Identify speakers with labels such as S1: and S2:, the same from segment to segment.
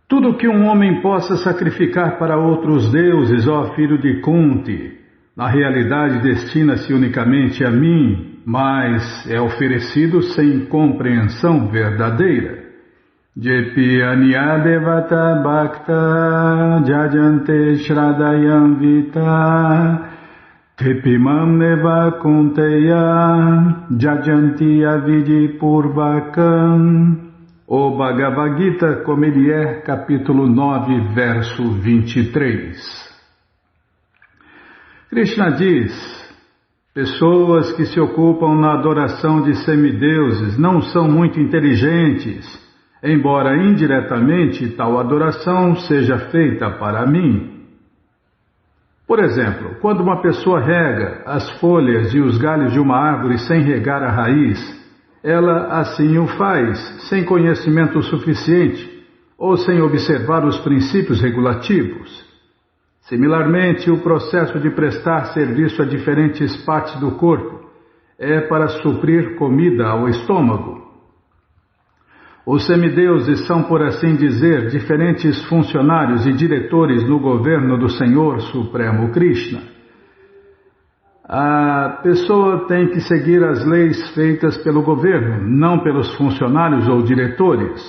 S1: Tudo que um homem possa sacrificar para outros deuses, ó filho de Kunti, na realidade destina-se unicamente a mim, mas é oferecido sem compreensão verdadeira. Jepi Anyadevata Bhakta Jajante Shradayam Vita Tepimam Neva Kunteya Jajanti Avidi Purvakam. O Bhagavad Gita, como ele é, capítulo 9, verso 23. Krishna diz: pessoas que se ocupam na adoração de semideuses não são muito inteligentes, embora indiretamente tal adoração seja feita para mim. Por exemplo, quando uma pessoa rega as folhas e os galhos de uma árvore sem regar a raiz, ela assim o faz, sem conhecimento suficiente ou sem observar os princípios regulativos. Similarmente, o processo de prestar serviço a diferentes partes do corpo é para suprir comida ao estômago. Os semideuses são, por assim dizer, diferentes funcionários e diretores no governo do Senhor Supremo Krishna. A pessoa tem que seguir as leis feitas pelo governo, não pelos funcionários ou diretores.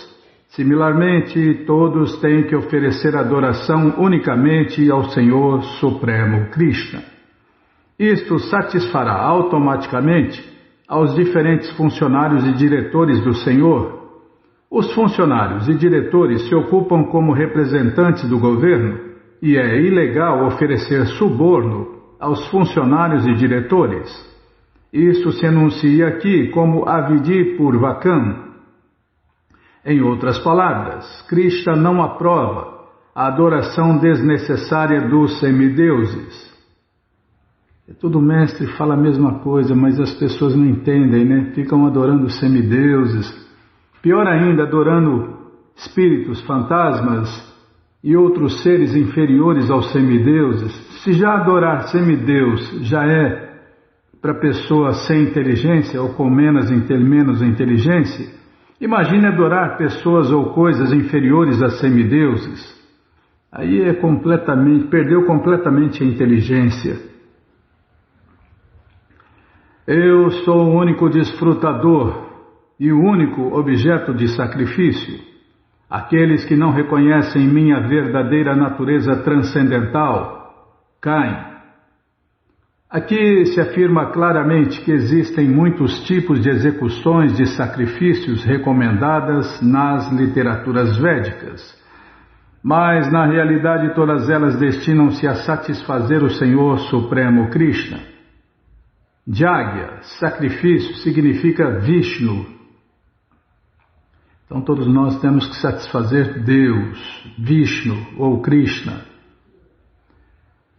S1: Similarmente, todos têm que oferecer adoração unicamente ao Senhor Supremo Krishna. Isto satisfará automaticamente aos diferentes funcionários e diretores do Senhor. Os funcionários e diretores se ocupam como representantes do governo e é ilegal oferecer suborno aos funcionários e diretores. Isso se anuncia aqui como Avidi Purvakam. Em outras palavras, Krishna não aprova a adoração desnecessária dos semideuses. Todo mestre fala a mesma coisa, mas as pessoas não entendem, né? Ficam adorando semideuses. Pior ainda, adorando espíritos, fantasmas e outros seres inferiores aos semideuses. Se já adorar semideus já é para pessoa sem inteligência ou com menos inteligência, imagine adorar pessoas ou coisas inferiores a semideuses. Aí perdeu completamente a inteligência. Eu sou o único desfrutador e o único objeto de sacrifício. Aqueles que não reconhecem minha verdadeira natureza transcendental caem. Aqui se afirma claramente que existem muitos tipos de execuções de sacrifícios recomendadas nas literaturas védicas, mas na realidade todas elas destinam-se a satisfazer o Senhor Supremo Krishna. Jagya, sacrifício, significa Vishnu. Então todos nós temos que satisfazer Deus, Vishnu ou Krishna.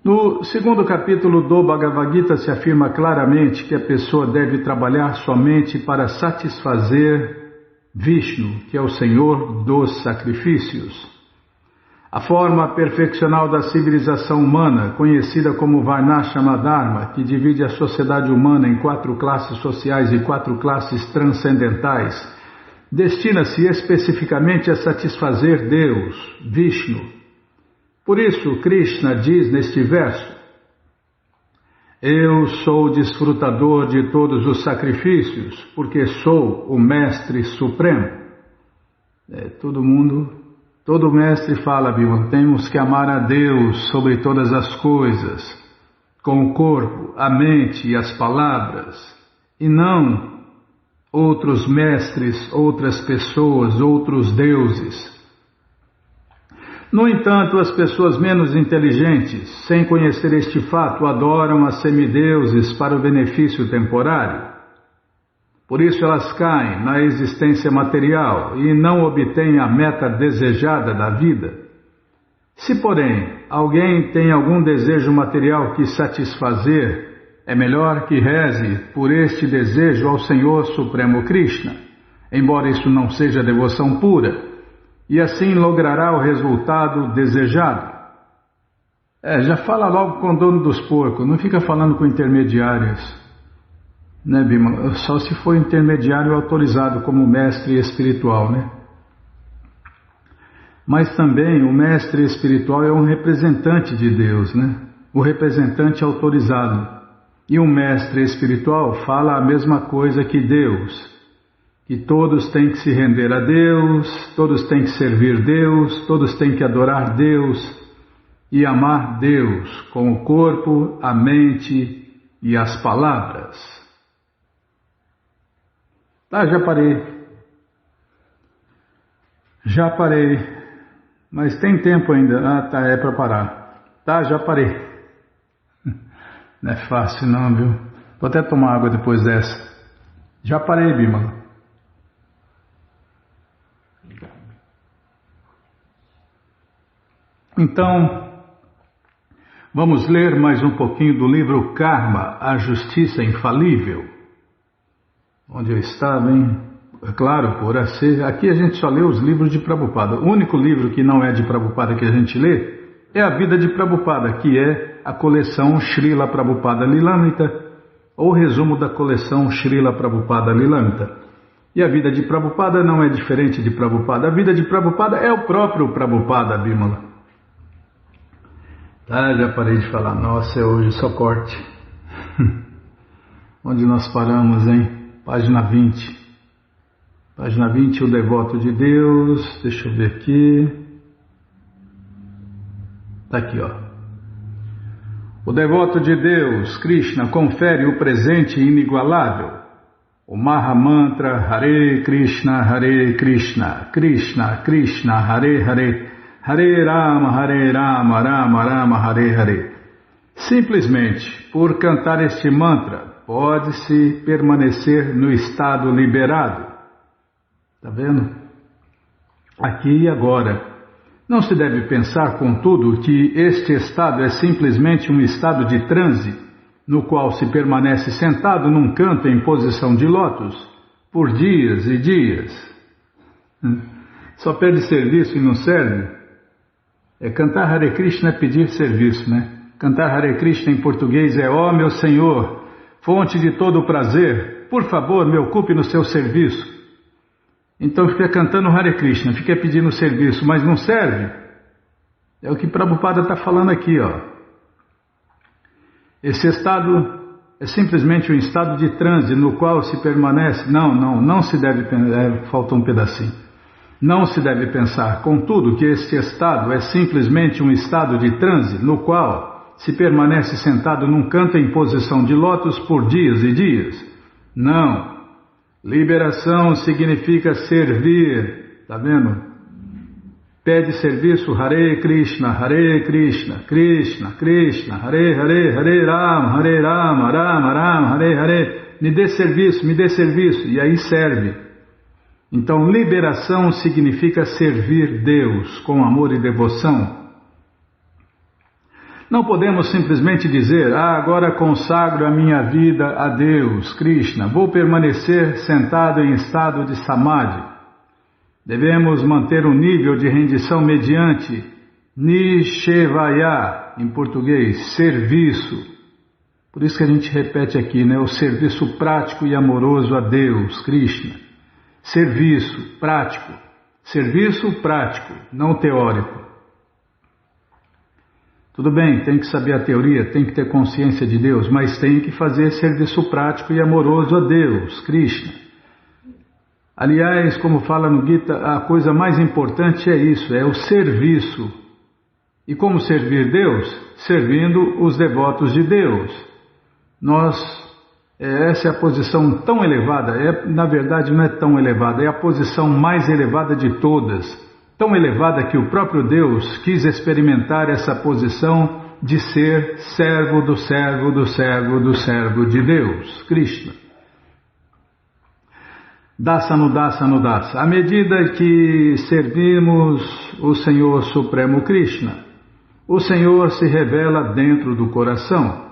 S1: No segundo capítulo do Bhagavad Gita se afirma claramente que a pessoa deve trabalhar somente para satisfazer Vishnu, que é o Senhor dos sacrifícios. A forma perfeccional da civilização humana, conhecida como Varnashrama Dharma, que divide a sociedade humana em 4 classes sociais e 4 classes transcendentais, destina-se especificamente a satisfazer Deus, Vishnu. Por isso, Krishna diz neste verso: eu sou desfrutador de todos os sacrifícios, porque sou o Mestre Supremo. Todo mestre fala, Bhima, temos que amar a Deus sobre todas as coisas, com o corpo, a mente e as palavras, e não outros mestres, outras pessoas, outros deuses. No entanto, as pessoas menos inteligentes, sem conhecer este fato, adoram a semideuses para o benefício temporário. Por isso elas caem na existência material e não obtêm a meta desejada da vida. Se, porém, alguém tem algum desejo material que satisfazer, é melhor que reze por este desejo ao Senhor Supremo Krishna, embora isso não seja devoção pura, e assim logrará o resultado desejado. Já fala logo com o dono dos porcos, não fica falando com intermediários, né, Bhima? Só se for intermediário autorizado como mestre espiritual, né? Mas também o mestre espiritual é um representante de Deus, né? O representante autorizado. E o mestre espiritual fala a mesma coisa que Deus, que todos têm que se render a Deus, todos têm que servir Deus, todos têm que adorar Deus e amar Deus com o corpo, a mente e as palavras. Ah, já parei. Já parei. Mas tem tempo ainda. Ah, tá, é para parar. Tá, já parei. Não é fácil não, viu? Vou até tomar água depois dessa. Já parei, Bímola. Então, vamos ler mais um pouquinho do livro Karma, a Justiça Infalível. Onde eu estava, hein? É claro, por assim, aqui a gente só lê os livros de Prabhupada. O único livro que não é de Prabhupada que a gente lê é a Vida de Prabhupada, que é a coleção Srila Prabhupada Lilamrita, ou resumo da coleção Srila Prabhupada Lilamrita. E a Vida de Prabhupada não é diferente de Prabhupada. A Vida de Prabhupada é o próprio Prabhupada, Bímola. Ah, já parei de falar. Nossa, é hoje só corte. Onde nós paramos, hein? Página 20. Página 20, o devoto de Deus. Deixa eu ver aqui. Está aqui, ó. O devoto de Deus, Krishna, confere o presente inigualável. O Maha Mantra Hare Krishna, Krishna Krishna, Hare Hare, Hare Rama, Rama Rama, Hare Hare. Simplesmente por cantar este mantra, pode-se permanecer no estado liberado. Está vendo? Aqui e agora. Não se deve pensar, contudo, que este estado é simplesmente um estado de transe, no qual se permanece sentado num canto em posição de lótus, por dias e dias. Só pede serviço e não serve? Cantar Hare Krishna é pedir serviço, né? Cantar Hare Krishna em português é: ó meu Senhor, fonte de todo o prazer, por favor me ocupe no seu serviço. Então fica cantando Hare Krishna, fica pedindo serviço, mas não serve. É o que Prabhupada está falando aqui, ó. Esse estado é simplesmente um estado de transe no qual se permanece. Não se deve pensar. Falta um pedacinho. Não se deve pensar, contudo, que este estado é simplesmente um estado de transe no qual se permanece sentado num canto em posição de lótus por dias e dias. Não. Liberação significa servir, tá vendo? Pede serviço, Hare Krishna, Krishna Krishna, Hare Hare, Hare Rama, Rama Rama, Hare Hare. Me dê serviço, e aí serve. Então, liberação significa servir Deus com amor e devoção. Não podemos simplesmente dizer: agora consagro a minha vida a Deus, Krishna, vou permanecer sentado em estado de samadhi. Devemos manter um nível de rendição mediante Nishevaya, em português, serviço. Por isso que a gente repete aqui, né? O serviço prático e amoroso a Deus, Krishna. Serviço prático, não teórico. Tudo bem, tem que saber a teoria, tem que ter consciência de Deus, mas tem que fazer serviço prático e amoroso a Deus, Krishna. Aliás, como fala no Gita, a coisa mais importante é isso, é o serviço. E como servir Deus? Servindo os devotos de Deus. Essa é a posição tão elevada, na verdade não é tão elevada, é a posição mais elevada de todas. Tão elevada que o próprio Deus quis experimentar essa posição de ser servo do servo do servo do servo de Deus, Krishna. Dasa no dasa. À medida que servimos o Senhor Supremo Krishna, o Senhor se revela dentro do coração.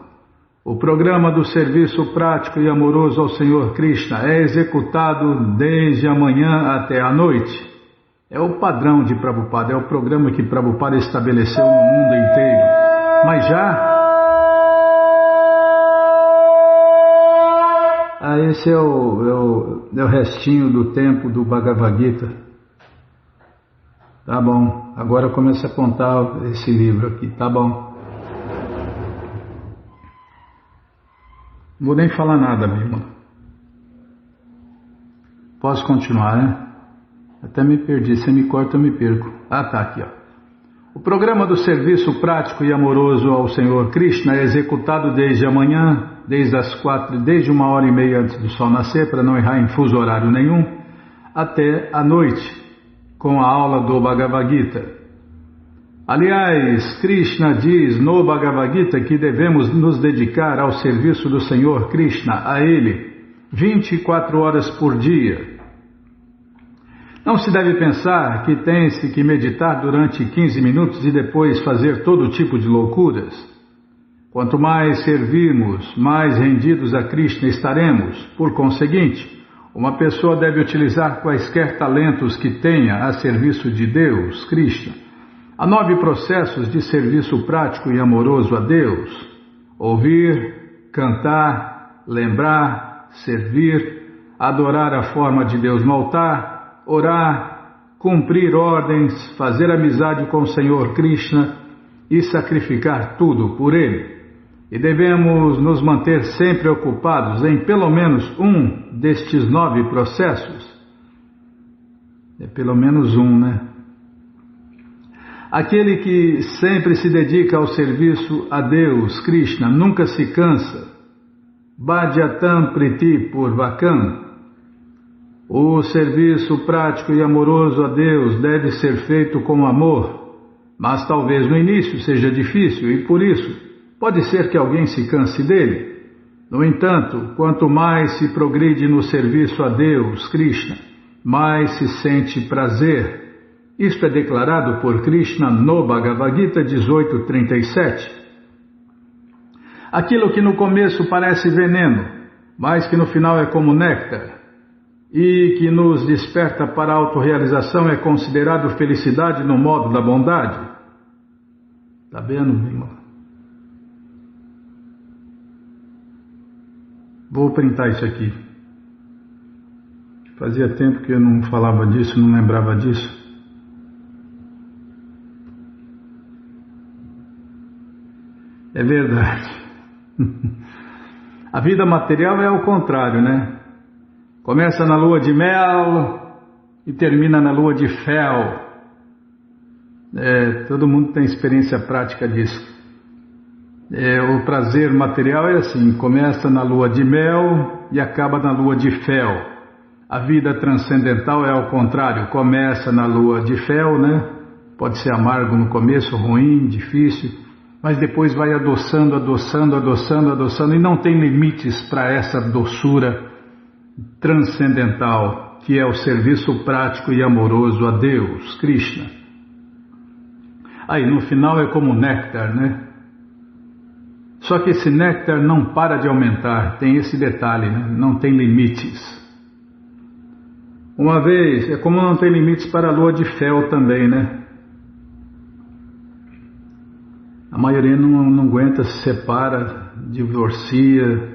S1: O programa do serviço prático e amoroso ao Senhor Krishna é executado desde a manhã até a noite. É o padrão de Prabhupada, é o programa que Prabhupada estabeleceu no mundo inteiro. Mas esse é o restinho do tempo do Bhagavad Gita. Tá bom, agora começa a contar esse livro aqui, tá bom. Não vou nem falar nada, Bímola. Posso continuar, né? Até me perdi, se me corta eu me perco. Ah, tá aqui, ó. O programa do serviço prático e amoroso ao Senhor Krishna é executado desde amanhã, desde 1h30 antes do sol nascer, para não errar em fuso horário nenhum, até a noite, com a aula do Bhagavad Gita. Aliás, Krishna diz no Bhagavad Gita que devemos nos dedicar ao serviço do Senhor Krishna, a Ele, 24 horas por dia. Não se deve pensar que tem-se que meditar durante 15 minutos e depois fazer todo tipo de loucuras. Quanto mais servirmos, mais rendidos a Krishna estaremos. Por conseguinte, uma pessoa deve utilizar quaisquer talentos que tenha a serviço de Deus, Krishna. Há 9 processos de serviço prático e amoroso a Deus: ouvir, cantar, lembrar, servir, adorar a forma de Deus no altar, orar, cumprir ordens, fazer amizade com o Senhor Krishna e sacrificar tudo por Ele. E devemos nos manter sempre ocupados em pelo menos um destes 9 processos. É pelo menos um, né? Aquele que sempre se dedica ao serviço a Deus, Krishna, nunca se cansa. Bhajyatam priti purvakam. O serviço prático e amoroso a Deus deve ser feito com amor, mas talvez no início seja difícil e por isso pode ser que alguém se canse dele. No entanto, quanto mais se progride no serviço a Deus, Krishna, mais se sente prazer. Isto é declarado por Krishna no Bhagavad Gita 18:37. Aquilo que no começo parece veneno, mas que no final é como néctar, e que nos desperta para a autorrealização é considerado felicidade no modo da bondade. Está vendo, irmão? Vou printar isso aqui. Fazia tempo que eu não falava disso, não lembrava disso. É verdade. A vida material é ao contrário, né? Começa na lua de mel e termina na lua de fel. Todo mundo tem experiência prática disso. O prazer material é assim, começa na lua de mel e acaba na lua de fel. A vida transcendental é ao contrário, começa na lua de fel, né? Pode ser amargo no começo, ruim, difícil, mas depois vai adoçando, adoçando, adoçando, adoçando, e não tem limites para essa doçura transcendental, que é o serviço prático e amoroso a Deus, Krishna. Aí no final é como néctar, né? Só que esse néctar não para de aumentar, tem esse detalhe, né? Não tem limites. Uma vez, é como não tem limites para a lua de fel também, né? A maioria não aguenta, se separa, divorcia,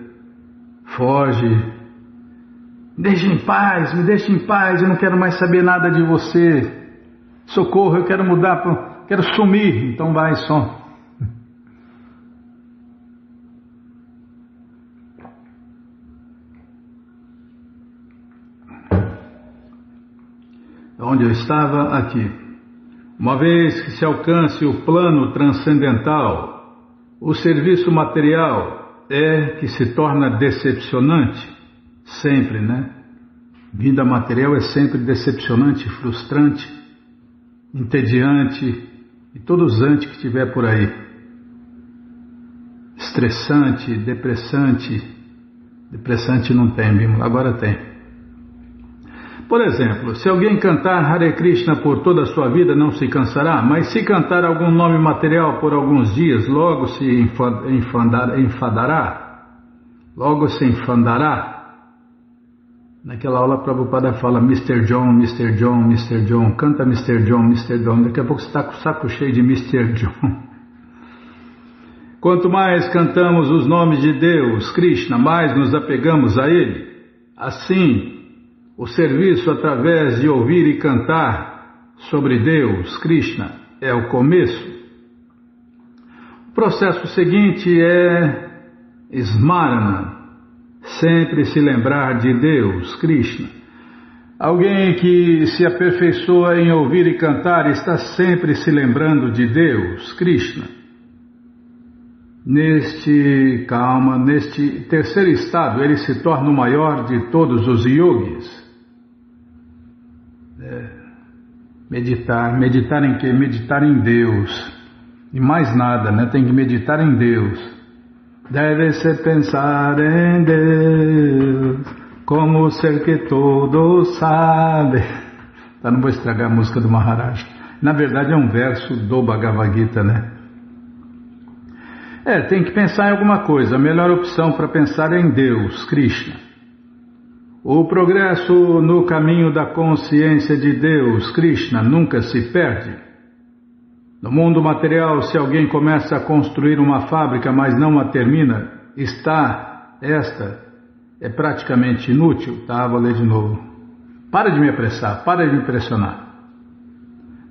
S1: foge. Me deixe em paz, eu não quero mais saber nada de você. Socorro, eu quero mudar, quero sumir, então vai só. Onde eu estava? Aqui. Uma vez que se alcance o plano transcendental, o serviço material é que se torna decepcionante, sempre, né? Vida material é sempre decepcionante, frustrante, entediante e todo usante que tiver por aí. Estressante, depressante. Depressante não tem, Bímola, agora tem. Por exemplo, se alguém cantar Hare Krishna por toda a sua vida, não se cansará, mas se cantar algum nome material por alguns dias, logo se enfadará. Logo se enfadará. Naquela aula, Prabhupada fala Mr. John, Mr. John, Mr. John, canta Mr. John, Mr. John. Daqui a pouco você está com o saco cheio de Mr. John. Quanto mais cantamos os nomes de Deus, Krishna, mais nos apegamos a Ele. Assim, o serviço através de ouvir e cantar sobre Deus, Krishna, é o começo. O processo seguinte é Smarana, sempre se lembrar de Deus, Krishna. Alguém que se aperfeiçoa em ouvir e cantar está sempre se lembrando de Deus, Krishna. Neste terceiro estado, ele se torna o maior de todos os yogis. Meditar em quê? Meditar em Deus. E mais nada, né? Tem que meditar em Deus. Deve-se pensar em Deus, como o ser que todo sabe. Tá, não vou estragar a música do Maharaj. Na verdade é um verso do Bhagavad Gita, né? Tem que pensar em alguma coisa. A melhor opção para pensar é em Deus, Krishna. O progresso no caminho da consciência de Deus, Krishna, nunca se perde. No mundo material, se alguém começa a construir uma fábrica, mas não a termina, esta é praticamente inútil. Tá, vou ler de novo. Para de me apressar, para de me pressionar.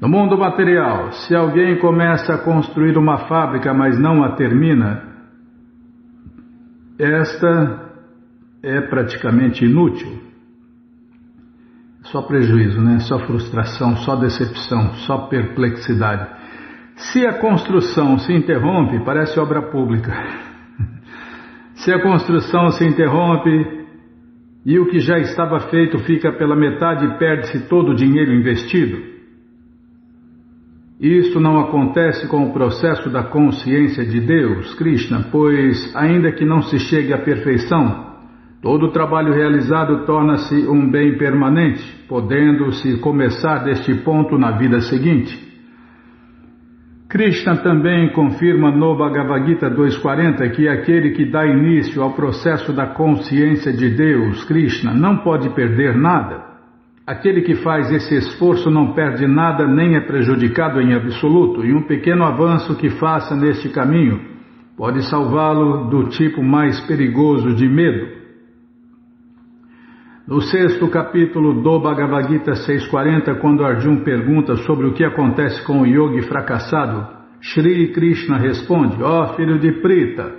S1: No mundo material, se alguém começa a construir uma fábrica, mas não a termina, esta é praticamente inútil. Só prejuízo, né? Só frustração, só decepção, só perplexidade. Se a construção se interrompe, parece obra pública. Se a construção se interrompe e o que já estava feito fica pela metade e perde-se todo o dinheiro investido. Isso não acontece com o processo da consciência de Deus, Krishna, pois, ainda que não se chegue à perfeição, todo o trabalho realizado torna-se um bem permanente, podendo-se começar deste ponto na vida seguinte. Krishna também confirma no Bhagavad Gita 2.40 que aquele que dá início ao processo da consciência de Deus, Krishna, não pode perder nada. Aquele que faz esse esforço não perde nada nem é prejudicado em absoluto, e um pequeno avanço que faça neste caminho pode salvá-lo do tipo mais perigoso de medo. No sexto capítulo do Bhagavad Gita 6.40, quando Arjuna pergunta sobre o que acontece com o yogi fracassado, Shri Krishna responde: ó filho de Prita,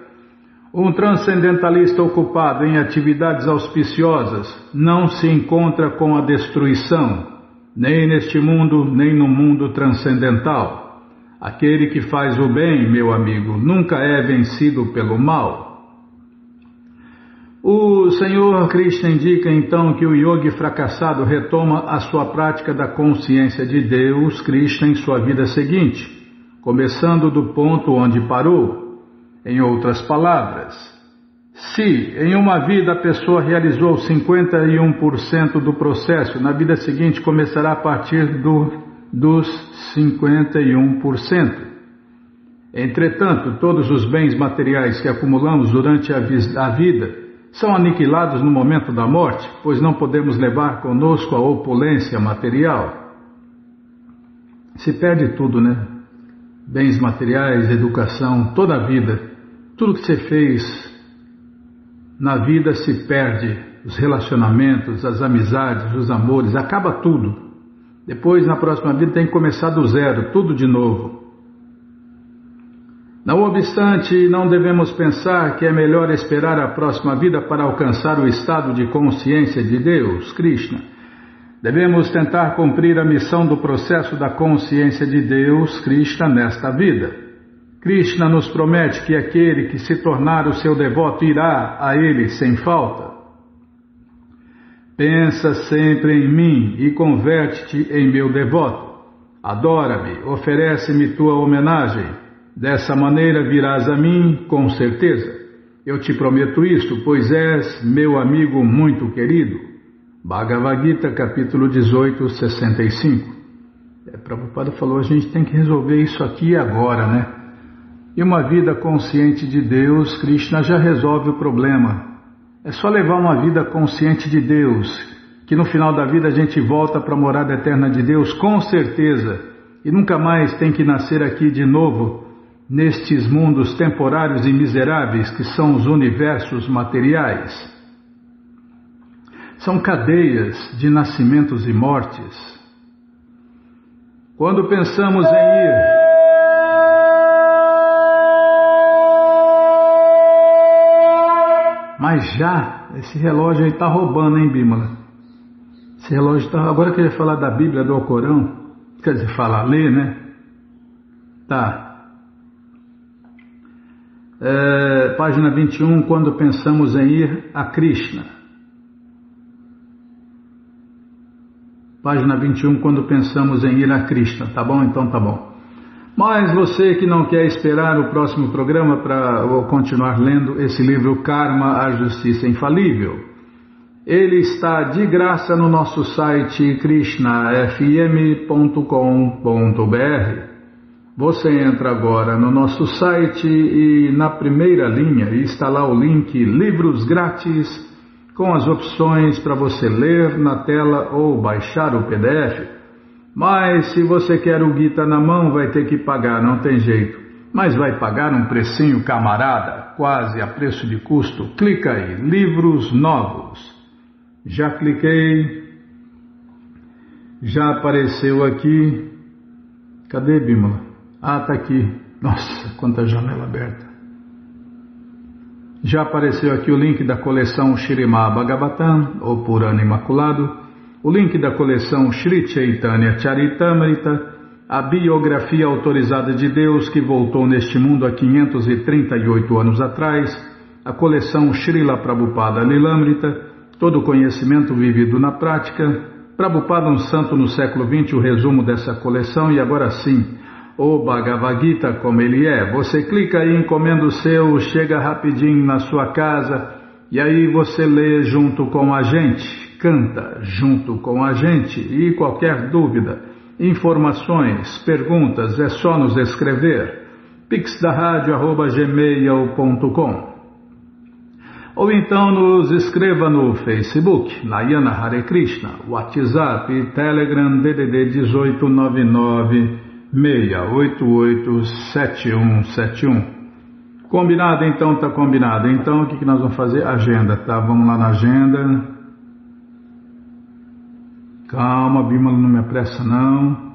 S1: um transcendentalista ocupado em atividades auspiciosas não se encontra com a destruição, nem neste mundo, nem no mundo transcendental. Aquele que faz o bem, meu amigo, nunca é vencido pelo mal. O Senhor Krishna indica então que o yogi fracassado retoma a sua prática da consciência de Deus, Krishna, em sua vida seguinte, começando do ponto onde parou. Em outras palavras, se em uma vida a pessoa realizou 51% do processo, na vida seguinte começará a partir dos 51%. Entretanto, todos os bens materiais que acumulamos durante a vida são aniquilados no momento da morte, pois não podemos levar conosco a opulência material. Se perde tudo, né? Bens materiais, educação, toda a vida. Tudo que você fez na vida se perde, os relacionamentos, as amizades, os amores, acaba tudo. Depois, na próxima vida, tem que começar do zero, tudo de novo. Não obstante, não devemos pensar que é melhor esperar a próxima vida para alcançar o estado de consciência de Deus, Krishna. Devemos tentar cumprir a missão do processo da consciência de Deus, Krishna, nesta vida. Krishna nos promete que aquele que se tornar o seu devoto irá a ele sem falta. Pensa sempre em mim e converte-te em meu devoto. Adora-me, oferece-me tua homenagem. Dessa maneira virás a mim com certeza. Eu te prometo isto, pois és meu amigo muito querido. Bhagavad Gita, capítulo 18, 65. Prabhupada falou, a gente tem que resolver isso aqui e agora, né? E uma vida consciente de Deus, Krishna já resolve o problema. É só levar uma vida consciente de Deus, que no final da vida a gente volta para a morada eterna de Deus, com certeza, e nunca mais tem que nascer aqui de novo, nestes mundos temporários e miseráveis que são os universos materiais. São cadeias de nascimentos e mortes. quando pensamos em ir. Mas já, esse relógio aí está roubando, hein, Bímola? Esse relógio está... Agora eu queria falar da Bíblia, do Alcorão. Quer dizer, falar, ler, né? Tá. Página 21, quando pensamos em ir a Krishna. Página 21, quando pensamos em ir a Krishna. Tá bom? Então tá bom. Mas você que não quer esperar o próximo programa para continuar lendo esse livro Karma, a Justiça Infalível, ele está de graça no nosso site krishnafm.com.br. Você entra agora no nosso site e na primeira linha está lá o link Livros Grátis, com as opções para você ler na tela ou baixar o PDF. Mas se você quer o Gita na mão, vai ter que pagar, não tem jeito. Mas vai pagar um precinho camarada, quase a preço de custo. Clica aí, Livros Novos. Já cliquei. Já apareceu aqui. Cadê, Bímola? Ah, tá aqui. Nossa, quanta janela aberta. Já apareceu aqui o link da coleção Śrīmad Bhagavatam, ou Purana Imaculado. O link da coleção Shri Chaitanya Charitamrita, a biografia autorizada de Deus que voltou neste mundo há 538 anos atrás, a coleção Srila Prabhupada Lilamrita, todo o conhecimento vivido na prática, Prabhupada um santo no século XX, o resumo dessa coleção, e agora sim, o Bhagavad Gita como ele é. Você clica aí, encomenda o seu, chega rapidinho na sua casa, e aí você lê junto com a gente. Canta junto com a gente e qualquer dúvida, informações, perguntas, é só nos escrever. pixdaradio@gmail.com ou então nos escreva no Facebook, Nayana Hare Krishna, WhatsApp e Telegram DDD 1899-688-7171. Combinado? Então tá combinado. Então o que nós vamos fazer? Agenda, tá? Vamos lá na agenda. Calma, Bímola, não me apressa não.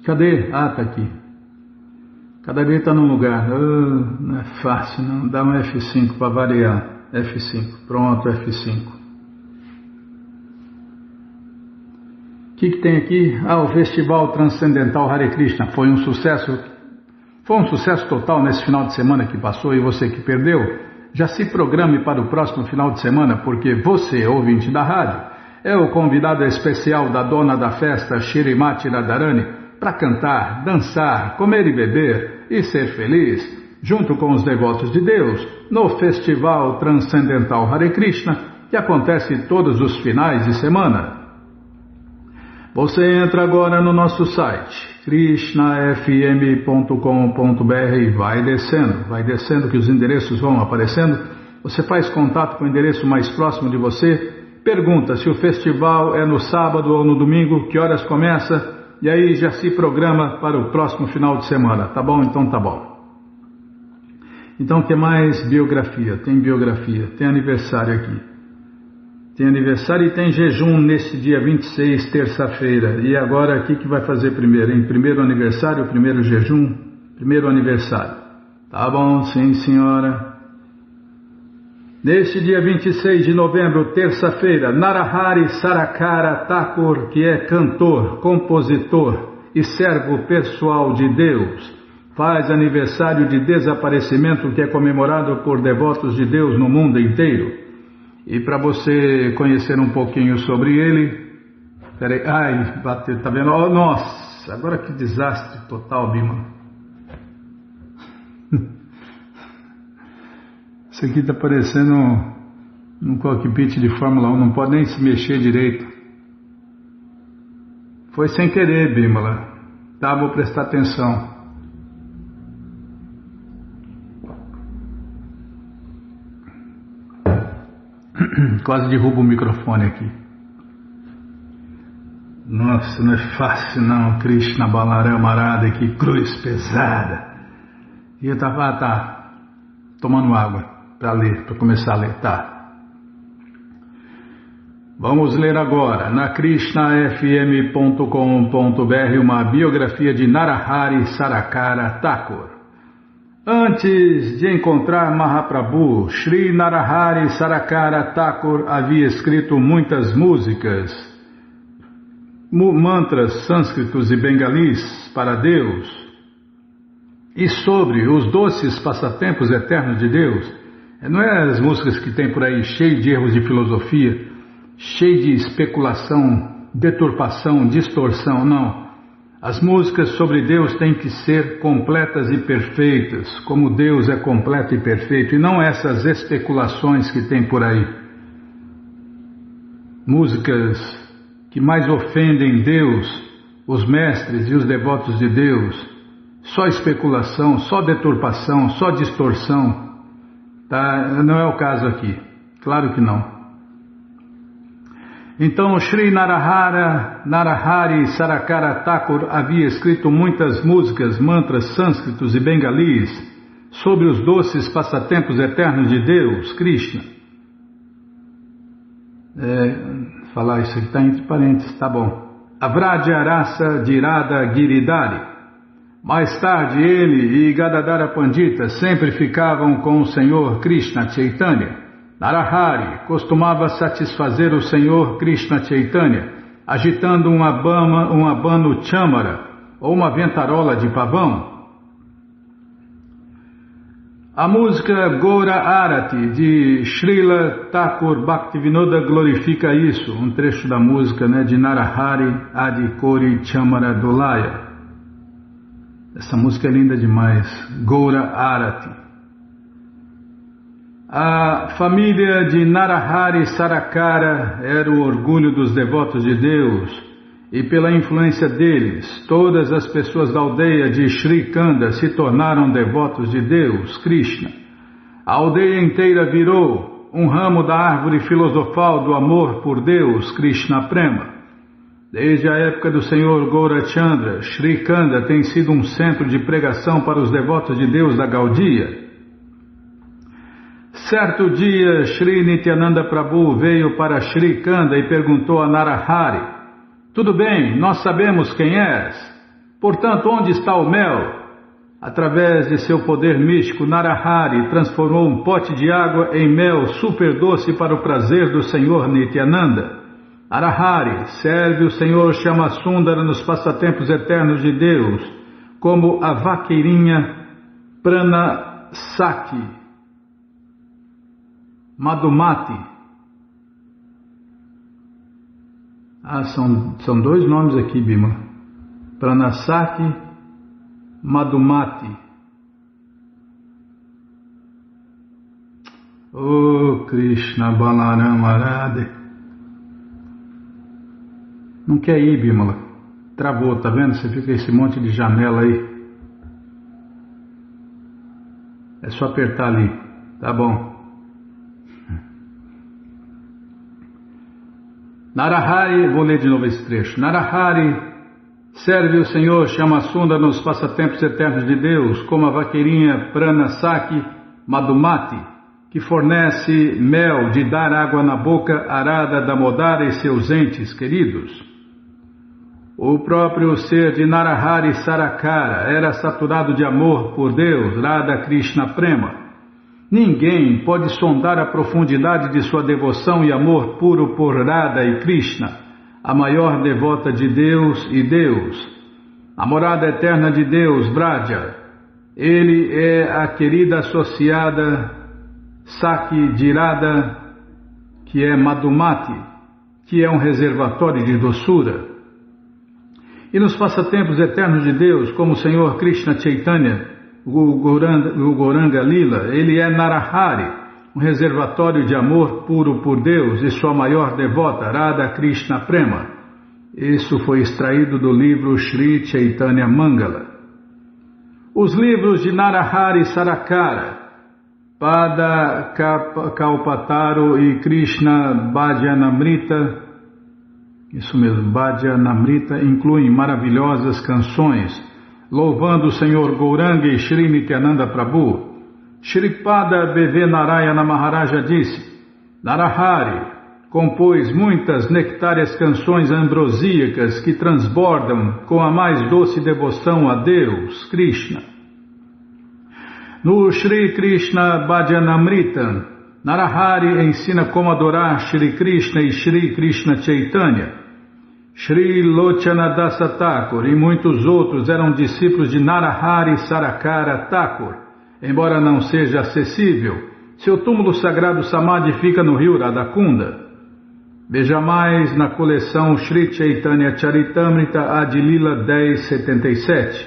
S1: Cadê? Ah, tá aqui. Cada vez está num lugar. Não é fácil não. Dá um F5 para variar. F5. Pronto, F5. O que tem aqui? Ah, o Festival Transcendental Hare Krishna. Foi um sucesso. Foi um sucesso total nesse final de semana que passou, e você que perdeu, já se programe para o próximo final de semana, porque você, ouvinte da rádio, é o convidado especial da dona da festa, Shrimati Radharani, para cantar, dançar, comer e beber e ser feliz, junto com os devotos de Deus, no Festival Transcendental Hare Krishna, que acontece todos os finais de semana. Você entra agora no nosso site, krishnafm.com.br, e vai descendo que os endereços vão aparecendo. Você faz contato com o endereço mais próximo de você, pergunta se o festival é no sábado ou no domingo, que horas começa, e aí já se programa para o próximo final de semana, tá bom? Então tá bom. Então o que mais? Biografia, tem aniversário aqui. Tem aniversário e tem jejum nesse dia 26, terça-feira. E agora, o que vai fazer primeiro, hein? Primeiro aniversário, primeiro jejum? Primeiro aniversário. Tá bom, sim senhora. Neste dia 26 de novembro, terça-feira, Narahari Sarakara Thakur, que é cantor, compositor e servo pessoal de Deus, faz aniversário de desaparecimento que é comemorado por devotos de Deus no mundo inteiro. E para você conhecer um pouquinho sobre ele... Peraí, ai, bateu, tá vendo? Oh, nossa, agora que desastre total, Bímola. Isso aqui tá parecendo um cockpit de Fórmula 1, não pode nem se mexer direito. Foi sem querer, Bímola. Tá, vou prestar atenção. Quase derrubo o microfone aqui. Nossa, não é fácil não, Krishna Balarama Arada, que cruz pesada. E eu tava tomando água para ler, para começar a ler, tá. Vamos ler agora na krishnafm.com.br uma biografia de Narahari Sarakara Thakur. Antes de encontrar Mahaprabhu, Sri Narahari Sarakara Thakur havia escrito muitas músicas, mantras sânscritos e bengalis para Deus e sobre os doces passatempos eternos de Deus. Não é as músicas que tem por aí cheio de erros de filosofia, cheio de especulação, deturpação, distorção, não. As músicas sobre Deus têm que ser completas e perfeitas, como Deus é completo e perfeito, e não essas especulações que tem por aí. Músicas que mais ofendem Deus, os mestres e os devotos de Deus, só especulação, só deturpação, só distorção. Tá? Não é o caso aqui, claro que não. Então, Sri Narahari Sarakara Thakur havia escrito muitas músicas, mantras sânscritos e bengalis sobre os doces passatempos eternos de Deus, Krishna. Falar isso aqui está entre parênteses, tá bom. Avraja Rasa Dirada Giridhari. Mais tarde, ele e Gadadhara Pandita sempre ficavam com o Senhor Krishna Chaitanya. Narahari costumava satisfazer o Senhor Krishna Chaitanya, agitando um abano chamara, ou uma ventarola de pavão. A música Gaura Arati, de Srila Thakur Bhaktivinoda, glorifica isso, um trecho da música, de Narahari Adikori Chamara Dolaya. Essa música é linda demais, Gaura Arati. A família de Narahari Sarakara era o orgulho dos devotos de Deus, e pela influência deles, todas as pessoas da aldeia de Sri Khanda se tornaram devotos de Deus, Krishna. A aldeia inteira virou um ramo da árvore filosofal do amor por Deus, Krishna Prema. Desde a época do Senhor Gaurachandra, Sri Khanda tem sido um centro de pregação para os devotos de Deus da Gaudiya. Certo dia, Sri Nityananda Prabhu veio para Sri Khanda e perguntou a Narahari: tudo bem, nós sabemos quem és, portanto, onde está o mel? Através de seu poder místico, Narahari transformou um pote de água em mel super doce para o prazer do Senhor Nityananda. Narahari serve o Senhor Shyamasundara nos passatempos eternos de Deus, como a vaqueirinha Pranasaki Madhumati. São dois nomes aqui, Bima. Pranasaki, Madhumati. Oh, Krishna Balaram Arade. Não quer ir, Bimala. Travou, tá vendo? Você fica esse monte de janela aí. É só apertar ali. Tá bom. Narahari, vou ler de novo esse trecho. Narahari serve o Senhor Shyamasundara nos passatempos eternos de Deus, como a vaqueirinha Pranasaki Madhumati, que fornece mel de dar água na boca a Radha Damodara e seus entes queridos. O próprio ser de Narahari Sarakara era saturado de amor por Deus, Radha Krishna Prema. Ninguém pode sondar a profundidade de sua devoção e amor puro por Radha e Krishna, a maior devota de Deus e Deus. A morada eterna de Deus, Braja. Ele é a querida associada Saki de Radha, que é Madhumati, que é um reservatório de doçura. E nos passatempos eternos de Deus, como o Senhor Krishna Chaitanya, o Gauranga Lila, ele é Narahari, um reservatório de amor puro por Deus e sua maior devota, Radha Krishna Prema. Isso foi extraído do livro Sri Chaitanya Mangala. Os livros de Narahari Sarakara, Pada Kalpataru e Krishna Bhajanamrita, isso mesmo, Bhajanamrita, incluem maravilhosas canções louvando o Senhor Gauranga e Sri Nityananda Prabhu. Shripada B.V. Narayana Maharaja disse: Narahari compôs muitas nectárias canções ambrosíacas que transbordam com a mais doce devoção a Deus, Krishna. No Shri Krishna Bhajanamrita, Narahari ensina como adorar Shri Krishna e Shri Krishna Chaitanya. Shri Lochanadasa Thakur e muitos outros eram discípulos de Narahari Sarakara Thakur. Embora não seja acessível, seu túmulo sagrado Samadhi fica no rio Radhakunda. Veja mais na coleção Shri Chaitanya Charitamrita Adilila 1077.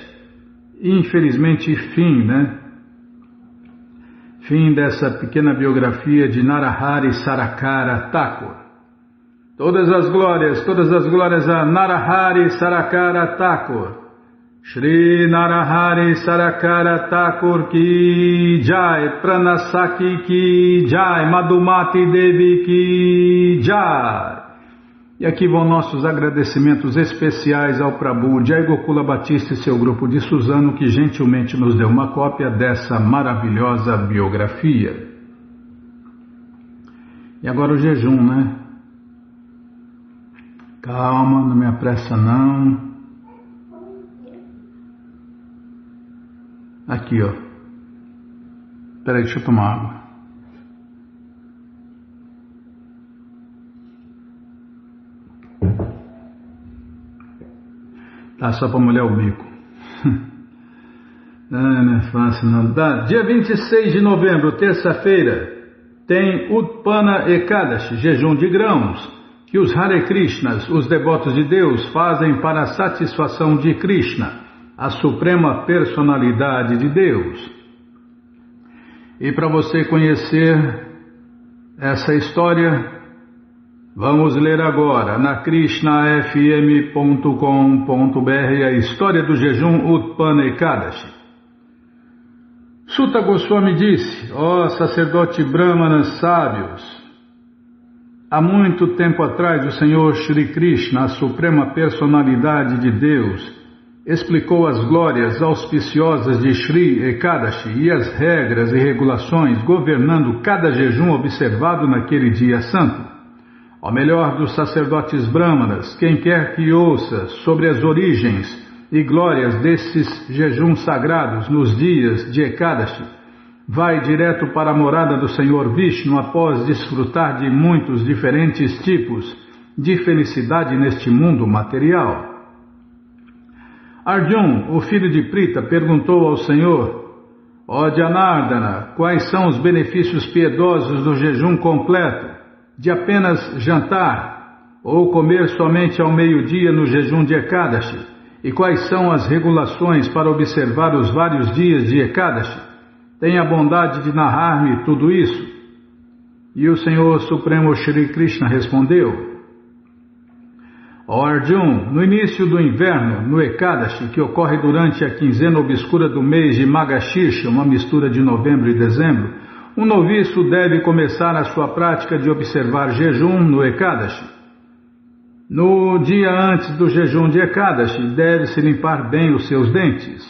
S1: Infelizmente, fim, né? Fim dessa pequena biografia de Narahari Sarakara Thakur. Todas as glórias a Narahari Sarakara Thakur. Shri Narahari Sarakara Thakur ki Jai, Pranasaki ki Jai, Madhumati Devi ki Jai. E aqui vão nossos agradecimentos especiais ao Prabhu Jai Gokula Batista e seu grupo de Suzano, que gentilmente nos deu uma cópia dessa maravilhosa biografia. E agora o jejum, né? Calma, não me apressa não. Aqui, ó. Peraí, deixa eu tomar água. Tá, só para molhar o bico. Não é fácil não. Dia 26 de novembro, terça-feira, tem Utpana Ekadashi, jejum de grãos, que os Hare Krishnas, os devotos de Deus, fazem para a satisfação de Krishna, a suprema personalidade de Deus. E para você conhecer essa história, vamos ler agora na krishnafm.com.br a história do jejum Utpana Ekadashi. Suta Goswami disse: ó sacerdote brahmanas sábios, há muito tempo atrás o Senhor Shri Krishna, a suprema personalidade de Deus, explicou as glórias auspiciosas de Shri Ekadashi e as regras e regulações governando cada jejum observado naquele dia santo. Ao melhor dos sacerdotes brahmanas, quem quer que ouça sobre as origens e glórias desses jejuns sagrados nos dias de Ekadashi, vai direto para a morada do Senhor Vishnu após desfrutar de muitos diferentes tipos de felicidade neste mundo material. Arjun, o filho de Prita, perguntou ao Senhor: ó Janardana, quais são os benefícios piedosos do jejum completo, de apenas jantar, ou comer somente ao meio-dia no jejum de Ekadashi? E quais são as regulações para observar os vários dias de Ekadashi? Tenha a bondade de narrar-me tudo isso. E o Senhor Supremo Shri Krishna respondeu: ó Arjun, no início do inverno, no Ekadashi, que ocorre durante a quinzena obscura do mês de Magashirsha, uma mistura de novembro e dezembro, um noviço deve começar a sua prática de observar jejum no Ekadashi. No dia antes do jejum de Ekadashi, deve-se limpar bem os seus dentes.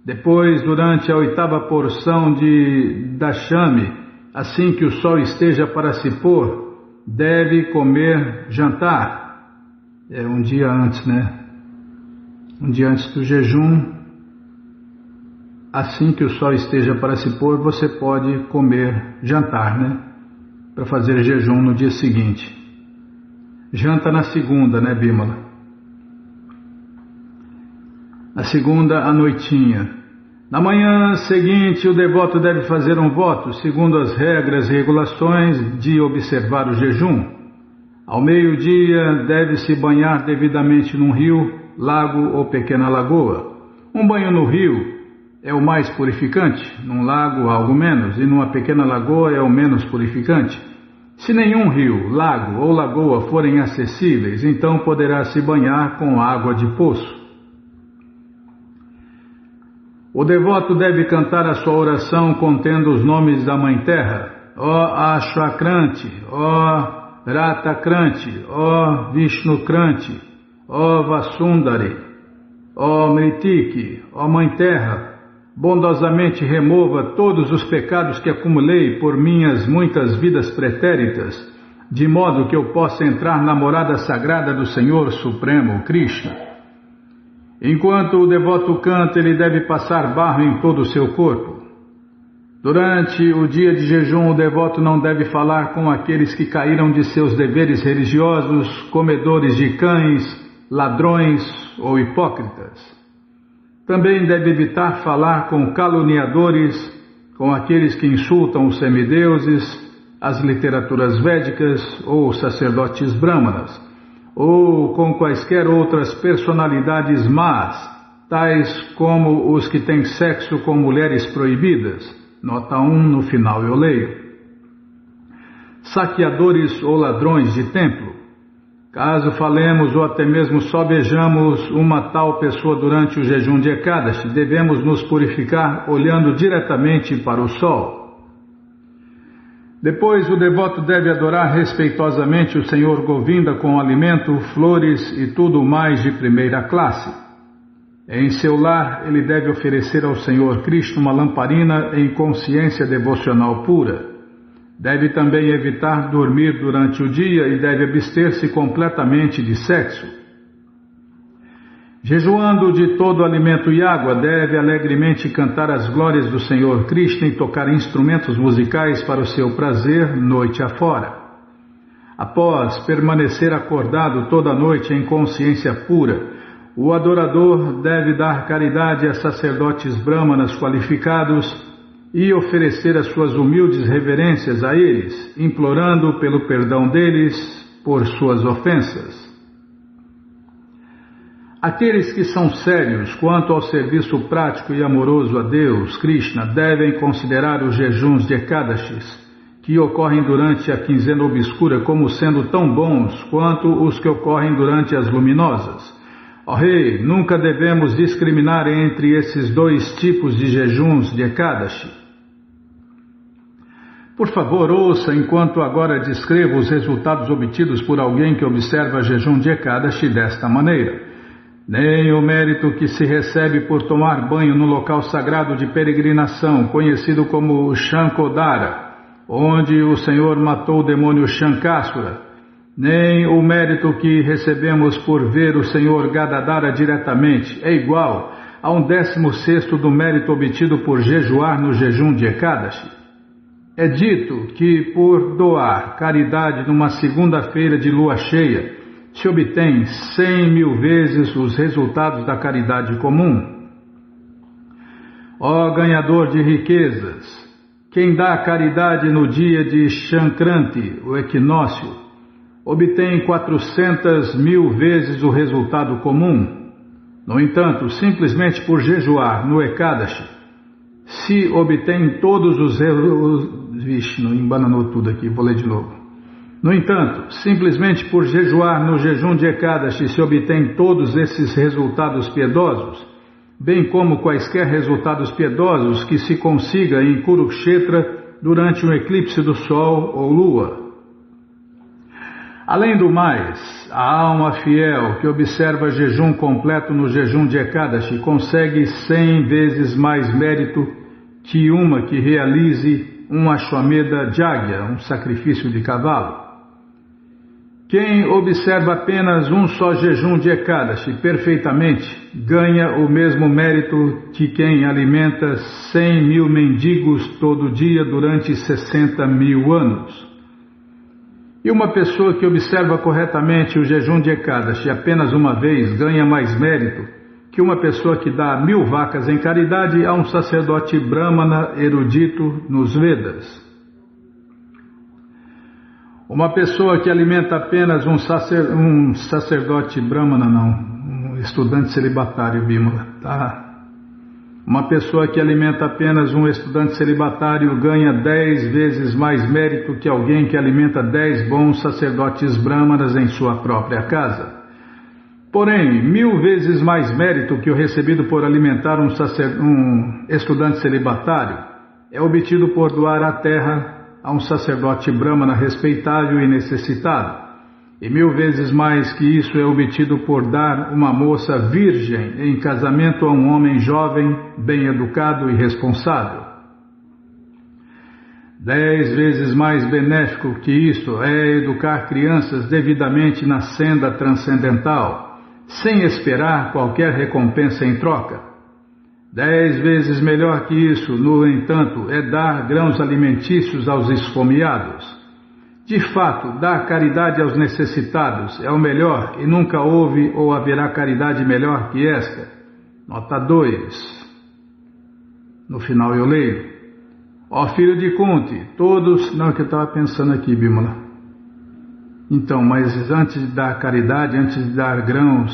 S1: Depois, durante a 8ª porção de Dashami, assim que o sol esteja para se pôr, deve comer jantar. É um dia antes, né? Um dia antes do jejum, assim que o sol esteja para se pôr, você pode comer jantar, né? Para fazer jejum no dia seguinte. Janta na segunda, né, Bímola? Na segunda, à noitinha. Na manhã seguinte, o devoto deve fazer um voto, segundo as regras e regulações de observar o jejum. Ao meio-dia, deve-se banhar devidamente num rio, lago ou pequena lagoa. Um banho no rio é o mais purificante, num lago algo menos, e numa pequena lagoa é o menos purificante. Se nenhum rio, lago ou lagoa forem acessíveis, então poderá se banhar com água de poço. O devoto deve cantar a sua oração contendo os nomes da Mãe Terra: ó Ashwakranti, ó Ratakranti, ó Vishnukranti, ó Vasundari, ó Mritiki, ó Mãe Terra, bondosamente remova todos os pecados que acumulei por minhas muitas vidas pretéritas, de modo que eu possa entrar na morada sagrada do Senhor Supremo, Krishna. Enquanto o devoto canta, ele deve passar barro em todo o seu corpo. Durante o dia de jejum, o devoto não deve falar com aqueles que caíram de seus deveres religiosos, comedores de cães, ladrões ou hipócritas. Também deve evitar falar com caluniadores, com aqueles que insultam os semideuses, as literaturas védicas ou sacerdotes brahmanas, ou com quaisquer outras personalidades más, tais como os que têm sexo com mulheres proibidas. Nota 1 no final eu leio. Saqueadores ou ladrões de templo. Caso falemos ou até mesmo só vejamos uma tal pessoa durante o jejum de Ekadashi, devemos nos purificar olhando diretamente para o sol. Depois, o devoto deve adorar respeitosamente o Senhor Govinda com alimento, flores e tudo mais de primeira classe. Em seu lar, ele deve oferecer ao Senhor Krishna uma lamparina em consciência devocional pura. Deve também evitar dormir durante o dia e deve abster-se completamente de sexo. Jejuando de todo alimento e água, deve alegremente cantar as glórias do Senhor Krishna e tocar instrumentos musicais para o seu prazer, noite afora. Após permanecer acordado toda a noite em consciência pura, o adorador deve dar caridade a sacerdotes brahmanas qualificados e oferecer as suas humildes reverências a eles, implorando pelo perdão deles por suas ofensas. Aqueles que são sérios quanto ao serviço prático e amoroso a Deus, Krishna, devem considerar os jejuns de Ekadashis, que ocorrem durante a quinzena obscura, como sendo tão bons quanto os que ocorrem durante as luminosas. Ó Rei, nunca devemos discriminar entre esses dois tipos de jejuns de Ekadashi. Por favor, ouça enquanto agora descrevo os resultados obtidos por alguém que observa jejum de Ekadashi desta maneira. Nem o mérito que se recebe por tomar banho no local sagrado de peregrinação, conhecido como Shankodara, onde o Senhor matou o demônio Shankasura, nem o mérito que recebemos por ver o Senhor Gadadara diretamente é igual a 1/16 do mérito obtido por jejuar no jejum de Ekadashi. É dito que por doar caridade numa segunda-feira de lua cheia, se obtém 100.000 vezes os resultados da caridade comum. Ó ganhador de riquezas, quem dá caridade no dia de Shankranti, o equinócio, obtém 400.000 vezes o resultado comum. No entanto, simplesmente por jejuar no Ekadashi, se obtém todos os Vixe, não embananou tudo aqui, vou ler de novo. No entanto, simplesmente por jejuar no jejum de Ekadashi se obtém todos esses resultados piedosos, bem como quaisquer resultados piedosos que se consiga em Kurukshetra durante um eclipse do Sol ou Lua. Além do mais, a alma fiel que observa jejum completo no jejum de Ekadashi consegue 100 vezes mais mérito que uma que realize um Ashwamedha Yagya, um sacrifício de cavalo. Quem observa apenas um só jejum de Ekadashi perfeitamente ganha o mesmo mérito que quem alimenta 100.000 mendigos todo dia durante 60.000 anos. E uma pessoa que observa corretamente o jejum de Ekadashi apenas uma vez ganha mais mérito que uma pessoa que dá 1.000 vacas em caridade a um sacerdote brahmana erudito nos Vedas. Uma pessoa que alimenta apenas um sacerdote brahmana, um estudante celibatário, Bimala, tá? Uma pessoa que alimenta apenas um estudante celibatário ganha 10 vezes mais mérito que alguém que alimenta 10 bons sacerdotes brahmanas em sua própria casa. Porém, 1.000 vezes mais mérito que o recebido por alimentar um estudante celibatário é obtido por doar a terra a um sacerdote brahmana respeitável e necessitado, e 1.000 vezes mais que isso é obtido por dar uma moça virgem em casamento a um homem jovem, bem educado e responsável. 10 vezes mais benéfico que isso é educar crianças devidamente na senda transcendental, sem esperar qualquer recompensa em troca. 10 vezes melhor que isso, no entanto, é dar grãos alimentícios aos esfomeados. De fato, dar caridade aos necessitados é o melhor e nunca houve ou haverá caridade melhor que esta. Nota 2. No final eu leio. Ó filho de Kunti, todos... Não, é que eu estava pensando aqui, Bímola. Então, mas antes de dar caridade, antes de dar grãos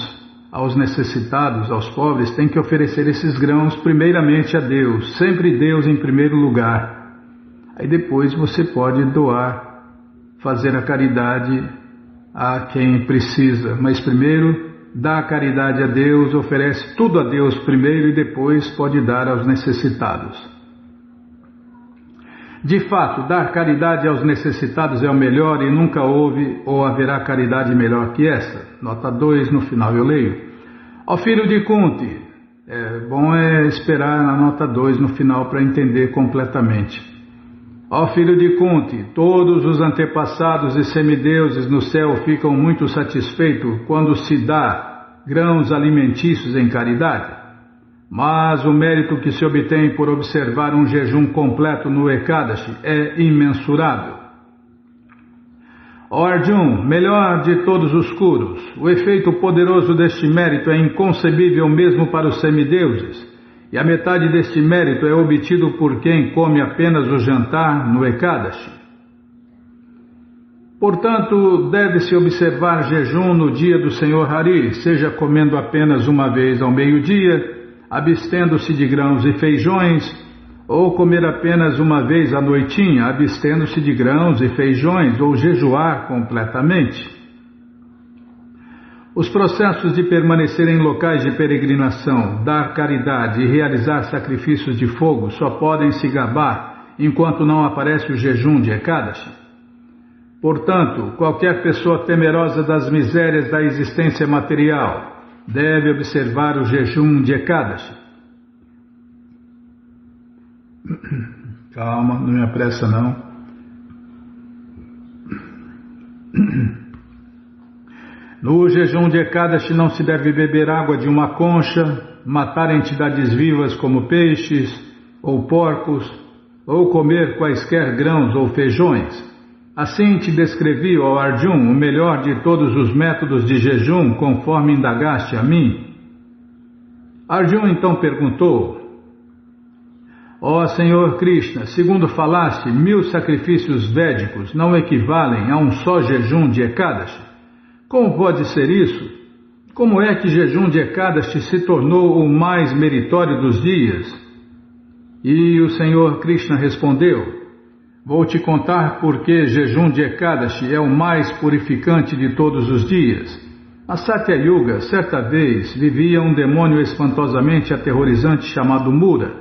S1: aos necessitados, aos pobres, tem que oferecer esses grãos primeiramente a Deus. Sempre Deus em primeiro lugar. Aí depois você pode doar, fazer a caridade a quem precisa, mas primeiro dá a caridade a Deus, oferece tudo a Deus primeiro e depois pode dar aos necessitados. De fato, dar caridade aos necessitados é o melhor e nunca houve ou haverá caridade melhor que essa. Nota 2, no final eu leio. Ó filho de Kunti, bom esperar na nota 2 no final para entender completamente. Ó filho de Kunti, todos os antepassados e semideuses no céu ficam muito satisfeitos quando se dá grãos alimentícios em caridade. Mas o mérito que se obtém por observar um jejum completo no Ekadashi é imensurável. Ó Arjun, melhor de todos os Kurus, o efeito poderoso deste mérito é inconcebível mesmo para os semideuses. E a metade deste mérito é obtido por quem come apenas o jantar no Ekadashi. Portanto, deve-se observar jejum no dia do Senhor Hari, seja comendo apenas uma vez ao meio-dia, abstendo-se de grãos e feijões, ou comer apenas uma vez à noitinha, abstendo-se de grãos e feijões, ou jejuar completamente. Os processos de permanecer em locais de peregrinação, dar caridade e realizar sacrifícios de fogo só podem se gabar enquanto não aparece o jejum de Ekadashi. Portanto, qualquer pessoa temerosa das misérias da existência material deve observar o jejum de Ekadashi. Calma, não me apressa não. No jejum de Ekadashi não se deve beber água de uma concha, matar entidades vivas como peixes ou porcos, ou comer quaisquer grãos ou feijões. Assim te descrevi, ó Arjun, o melhor de todos os métodos de jejum, conforme indagaste a mim. Arjun então perguntou: ó Senhor Krishna, segundo falaste, 1000 sacrifícios védicos não equivalem a um só jejum de Ekadashi. Como pode ser isso? Como é que jejum de Ekadashi se tornou o mais meritório dos dias? E o Senhor Krishna respondeu: vou te contar por que jejum de Ekadashi é o mais purificante de todos os dias. A Satya Yuga, certa vez, vivia um demônio espantosamente aterrorizante chamado Mura.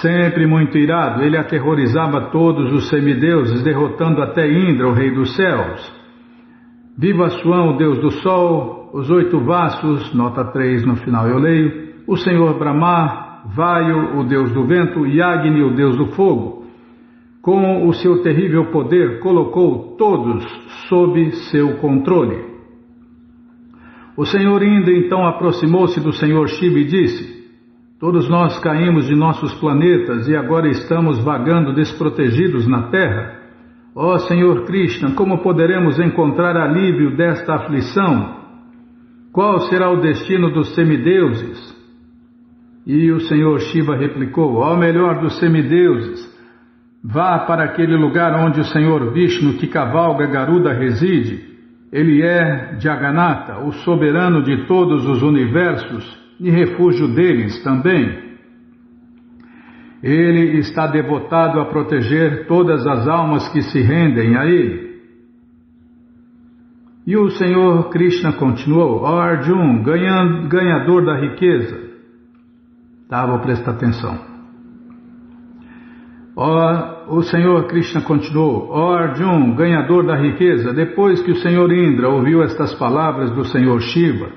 S1: Sempre muito irado, ele aterrorizava todos os semideuses, derrotando até Indra, o rei dos céus. Viva Swan, o deus do sol, os 8 Vassos, nota 3 no final eu leio, o Senhor Brahma, Vayu, o deus do vento, e Agni, o deus do fogo. Com o seu terrível poder, colocou todos sob seu controle. O Senhor Indra então aproximou-se do Senhor Shiva e disse: todos nós caímos de nossos planetas e agora estamos vagando desprotegidos na Terra. Ó Senhor Krishna, como poderemos encontrar alívio desta aflição? Qual será o destino dos semideuses? E o Senhor Shiva replicou: ó melhor dos semideuses, vá para aquele lugar onde o Senhor Vishnu, que cavalga Garuda, reside. Ele é Jagannatha, o soberano de todos os universos, e refúgio deles também. Ele está devotado a proteger todas as almas que se rendem a ele. E o Senhor Krishna continuou: ó Arjun, ganhador da riqueza. Vou prestar atenção. O Senhor Krishna continuou: ó Arjun, ganhador da riqueza, depois que o Senhor Indra ouviu estas palavras do Senhor Shiva,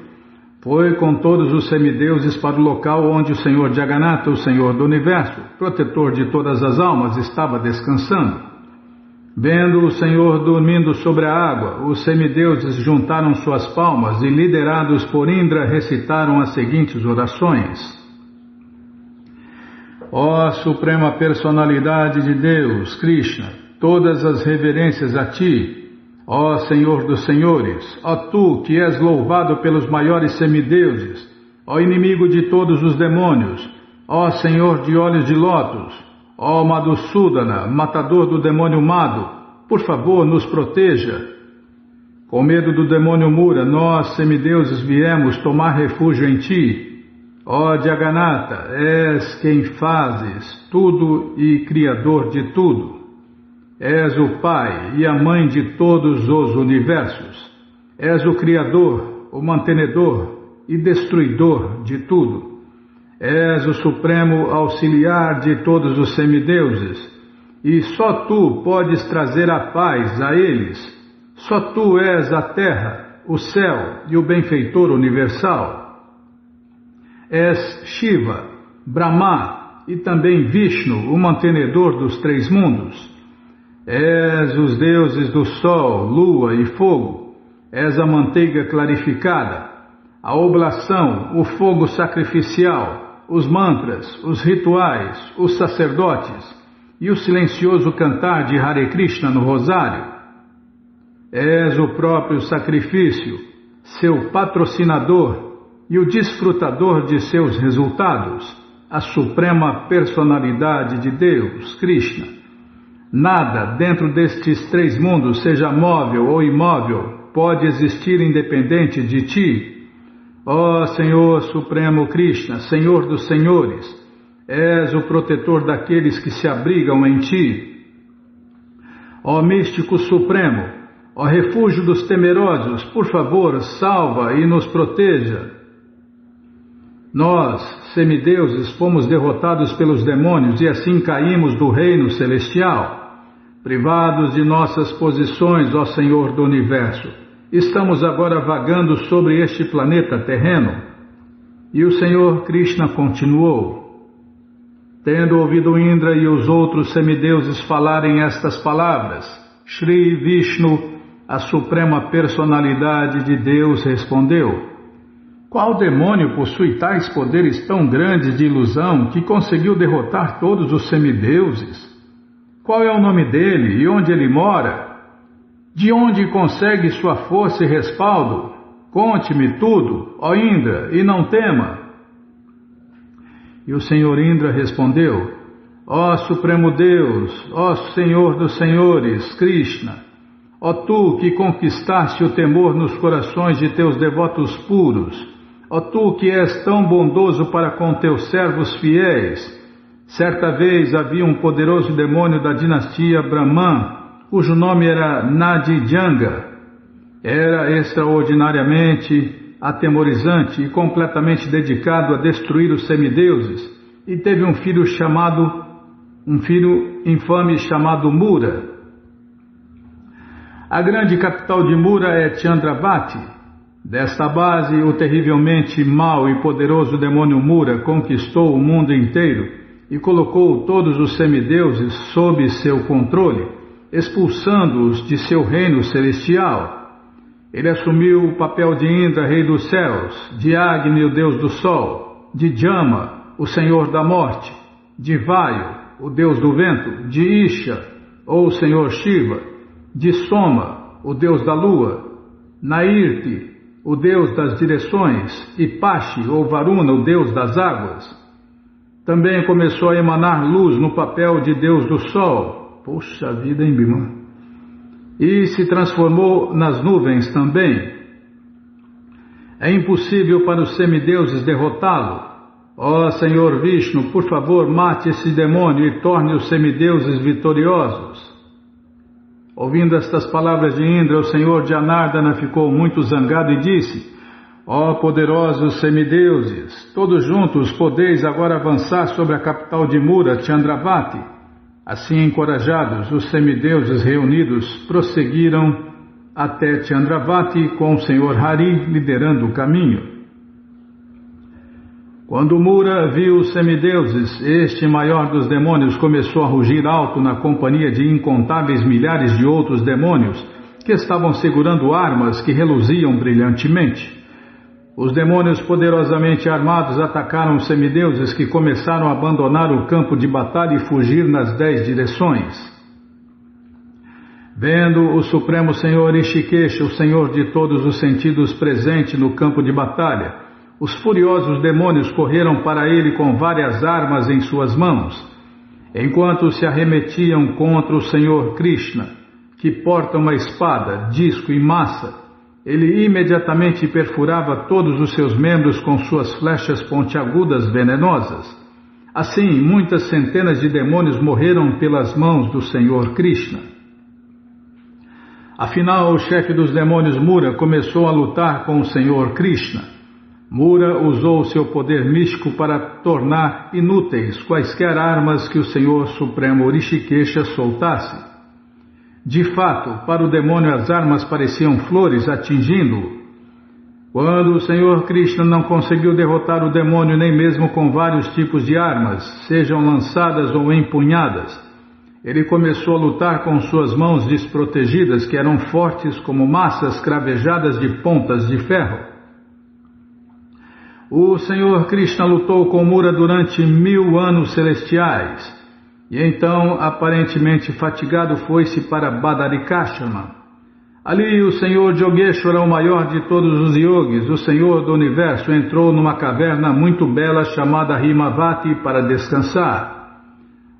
S1: Foi com todos os semideuses para o local onde o Senhor Jagannatha, o Senhor do Universo, protetor de todas as almas, estava descansando. Vendo o Senhor dormindo sobre a água, os semideuses juntaram suas palmas e, liderados por Indra, recitaram as seguintes orações: Ó Suprema Personalidade de Deus, Krishna, todas as reverências a Ti. Ó Senhor dos Senhores, ó Tu que és louvado pelos maiores semideuses, ó inimigo de todos os demônios, ó Senhor de olhos de lótus, ó Madhusudana, matador do demônio Madhu, por favor nos proteja. Com medo do demônio Mura, nós semideuses viemos tomar refúgio em Ti. Ó Jagannatha, és quem fazes tudo e Criador de tudo. És o Pai e a Mãe de todos os universos. És o Criador, o Mantenedor e Destruidor de tudo. És o Supremo Auxiliar de todos os semideuses, e só Tu podes trazer a paz a eles. Só Tu és a terra, o céu e o benfeitor universal. És Shiva, Brahma e também Vishnu, o mantenedor dos três mundos. És os deuses do sol, lua e fogo. És a manteiga clarificada, a oblação, o fogo sacrificial, os mantras, os rituais, os sacerdotes e o silencioso cantar de Hare Krishna no rosário. És o próprio sacrifício, seu patrocinador e o desfrutador de seus resultados, a suprema personalidade de Deus, Krishna. Nada dentro destes três mundos, seja móvel ou imóvel, pode existir independente de Ti. Ó Senhor Supremo Krishna, Senhor dos Senhores, és o protetor daqueles que se abrigam em Ti. Ó Místico Supremo, ó refúgio dos temerosos, por favor, salva e nos proteja. Nós, semideuses, fomos derrotados pelos demônios e assim caímos do reino celestial. Privados de nossas posições, ó Senhor do Universo, estamos agora vagando sobre este planeta terreno. E o Senhor Krishna continuou: Tendo ouvido Indra e os outros semideuses falarem estas palavras, Shri Vishnu, a suprema personalidade de Deus, respondeu: Qual demônio possui tais poderes tão grandes de ilusão que conseguiu derrotar todos os semideuses? Qual é o nome dele e onde ele mora? De onde consegue sua força e respaldo? Conte-me tudo, ó Indra, e não tema. E o Senhor Indra respondeu: Ó Supremo Deus, ó Senhor dos Senhores, Krishna, ó Tu que conquistaste o temor nos corações de Teus devotos puros, ó Tu que és tão bondoso para com Teus servos fiéis. Certa vez havia um poderoso demônio da dinastia Brahman, cujo nome era Nadijanga. Era extraordinariamente atemorizante e completamente dedicado a destruir os semideuses, e teve um filho infame chamado Mura. A grande capital de Mura é Chandravati. Desta base, o terrivelmente mau e poderoso demônio Mura conquistou o mundo inteiro e colocou todos os semideuses sob seu controle, expulsando-os de seu reino celestial. Ele assumiu o papel de Indra, rei dos céus, de Agni, o deus do sol, de Jama, o senhor da morte, de Vayu, o deus do vento, de Isha, ou senhor Shiva, de Soma, o deus da lua, Nairti, o deus das direções, e Pashi, ou Varuna, o deus das águas. Também começou a emanar luz no papel de Deus do Sol. Poxa vida, hein, Bima? E se transformou nas nuvens também. É impossível para os semideuses derrotá-lo. Ó Senhor Vishnu, por favor, mate esse demônio e torne os semideuses vitoriosos. Ouvindo estas palavras de Indra, o Senhor Janardana ficou muito zangado e disse: Ó poderosos semideuses, todos juntos podeis agora avançar sobre a capital de Mura, Chandravati. Assim encorajados, os semideuses reunidos prosseguiram até Chandravati com o Senhor Hari liderando o caminho. Quando Mura viu os semideuses, este maior dos demônios começou a rugir alto na companhia de incontáveis milhares de outros demônios que estavam segurando armas que reluziam brilhantemente. Os demônios poderosamente armados atacaram os semideuses, que começaram a abandonar o campo de batalha e fugir nas 10 direções. Vendo o Supremo Senhor Rishikesha, o Senhor de todos os sentidos, presente no campo de batalha, os furiosos demônios correram para ele com várias armas em suas mãos, enquanto se arremetiam contra o Senhor Krishna, que porta uma espada, disco e massa. Ele imediatamente perfurava todos os seus membros com suas flechas pontiagudas venenosas. Assim, muitas centenas de demônios morreram pelas mãos do Senhor Krishna. Afinal, o chefe dos demônios Mura começou a lutar com o Senhor Krishna. Mura usou seu poder místico para tornar inúteis quaisquer armas que o Senhor Supremo Rishikesha soltasse. De fato, para o demônio as armas pareciam flores atingindo-o. Quando o Senhor Krishna não conseguiu derrotar o demônio nem mesmo com vários tipos de armas, sejam lançadas ou empunhadas, ele começou a lutar com suas mãos desprotegidas, que eram fortes como massas cravejadas de pontas de ferro. O Senhor Krishna lutou com Mura durante 1000 anos celestiais, e então, aparentemente fatigado, foi-se para Badarikashrama. Ali o Senhor Jogeshwara, o maior de todos os yogis, o Senhor do Universo, entrou numa caverna muito bela chamada Himavati para descansar.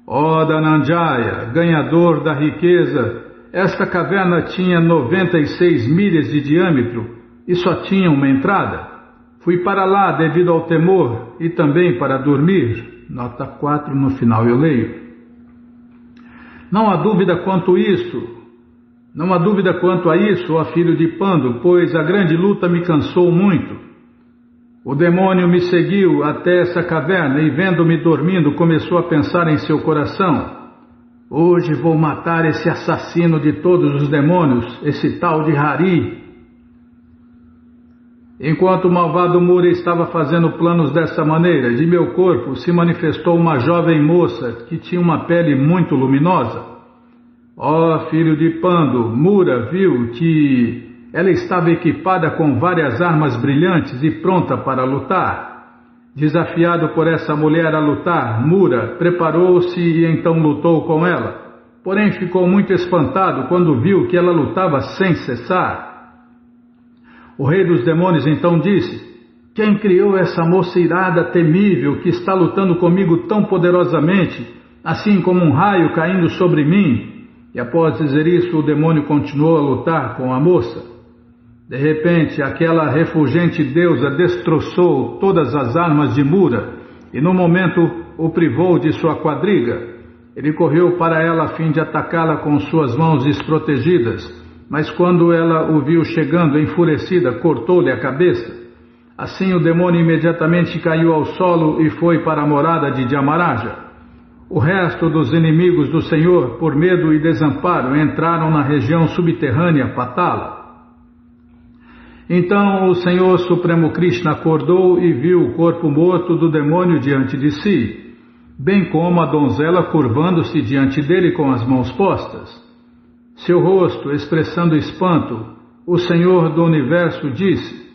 S1: Ó Dhananjaya, ganhador da riqueza, esta caverna tinha 96 milhas de diâmetro e só tinha uma entrada. Fui para lá devido ao temor e também para dormir. Nota 4, no final eu leio. Não há dúvida quanto a isso, ó filho de Pando, pois a grande luta me cansou muito. O demônio me seguiu até essa caverna e, vendo-me dormindo, começou a pensar em seu coração: hoje vou matar esse assassino de todos os demônios, esse tal de Hari. Enquanto o malvado Mura estava fazendo planos dessa maneira, de meu corpo se manifestou uma jovem moça que tinha uma pele muito luminosa. Ó filho de Pando, Mura viu que ela estava equipada com várias armas brilhantes e pronta para lutar. Desafiado por essa mulher a lutar, Mura preparou-se e então lutou com ela. Porém ficou muito espantado quando viu que ela lutava sem cessar. O rei dos demônios então disse: quem criou essa moça irada, temível, que está lutando comigo tão poderosamente, assim como um raio caindo sobre mim? E após dizer isso, o demônio continuou a lutar com a moça. De repente, aquela refulgente deusa destroçou todas as armas de Mura e no momento o privou de sua quadriga. Ele correu para ela a fim de atacá-la com suas mãos desprotegidas, mas quando ela o viu chegando enfurecida, cortou-lhe a cabeça. Assim o demônio imediatamente caiu ao solo e foi para a morada de Dhyamaraja. O resto dos inimigos do Senhor, por medo e desamparo, entraram na região subterrânea Patala. Então o Senhor Supremo Krishna acordou e viu o corpo morto do demônio diante de si, bem como a donzela curvando-se diante dele com as mãos postas. Seu rosto expressando espanto, o Senhor do Universo disse: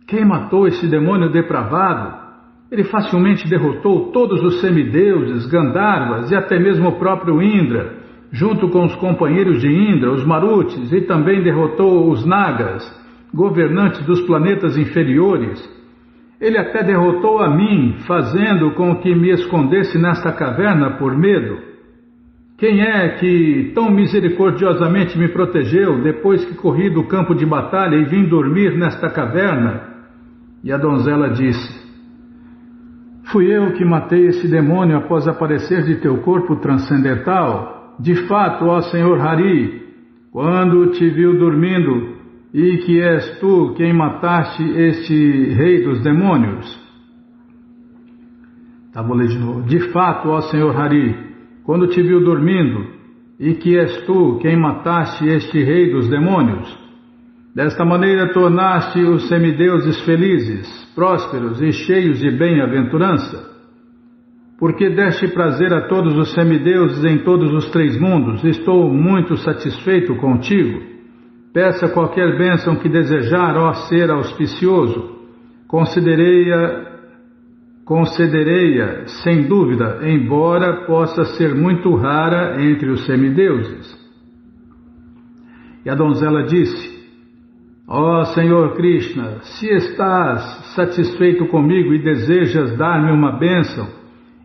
S1: quem matou esse demônio depravado? Ele facilmente derrotou todos os semideuses, Gandharvas e até mesmo o próprio Indra, junto com os companheiros de Indra, os Marutis, e também derrotou os Nagas, governantes dos planetas inferiores. Ele até derrotou a mim, fazendo com que me escondesse nesta caverna por medo. Quem é que tão misericordiosamente me protegeu depois que corri do campo de batalha e vim dormir nesta caverna? E a donzela disse: fui eu que matei esse demônio após aparecer de teu corpo transcendental. De fato, ó Senhor Hari, quando te viu dormindo, e que és tu quem mataste este rei dos demônios. Vou ler de novo. De fato, ó Senhor Hari, quando te viu dormindo, e que és tu quem mataste este rei dos demônios. Desta maneira tornaste os semideuses felizes, prósperos e cheios de bem-aventurança. Porque deste prazer a todos os semideuses em todos os 3 mundos, estou muito satisfeito contigo. Peça qualquer bênção que desejar, ó ser auspicioso. Concederei-a sem dúvida, embora possa ser muito rara entre os semideuses. E a donzela disse: ó Senhor Krishna, se estás satisfeito comigo e desejas dar-me uma bênção,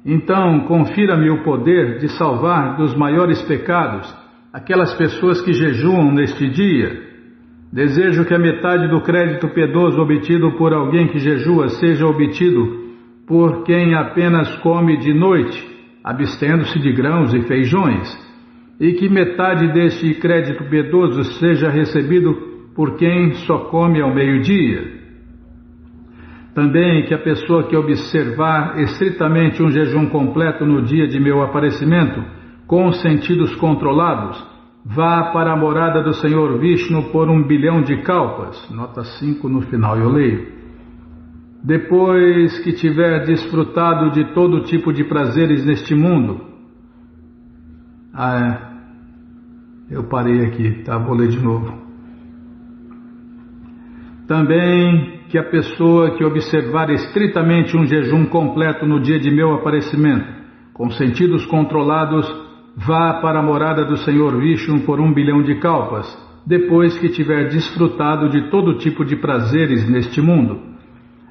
S1: então confira-me o poder de salvar dos maiores pecados aquelas pessoas que jejuam neste dia. Desejo que a metade do crédito piedoso obtido por alguém que jejua seja obtido por quem apenas come de noite, abstendo-se de grãos e feijões, e que metade deste crédito piedoso seja recebido por quem só come ao meio-dia. Também que a pessoa que observar estritamente um jejum completo no dia de meu aparecimento, com os sentidos controlados, vá para a morada do Senhor Vishnu por 1 bilhão de kalpas. Nota 5 no final eu leio. Depois que tiver desfrutado de todo tipo de prazeres neste mundo. Eu parei aqui, tá? Vou ler de novo. Também que a pessoa que observar estritamente um jejum completo no dia de meu aparecimento, com sentidos controlados, vá para a morada do Senhor Vishnu por 1 bilhão de kalpas, depois que tiver desfrutado de todo tipo de prazeres neste mundo.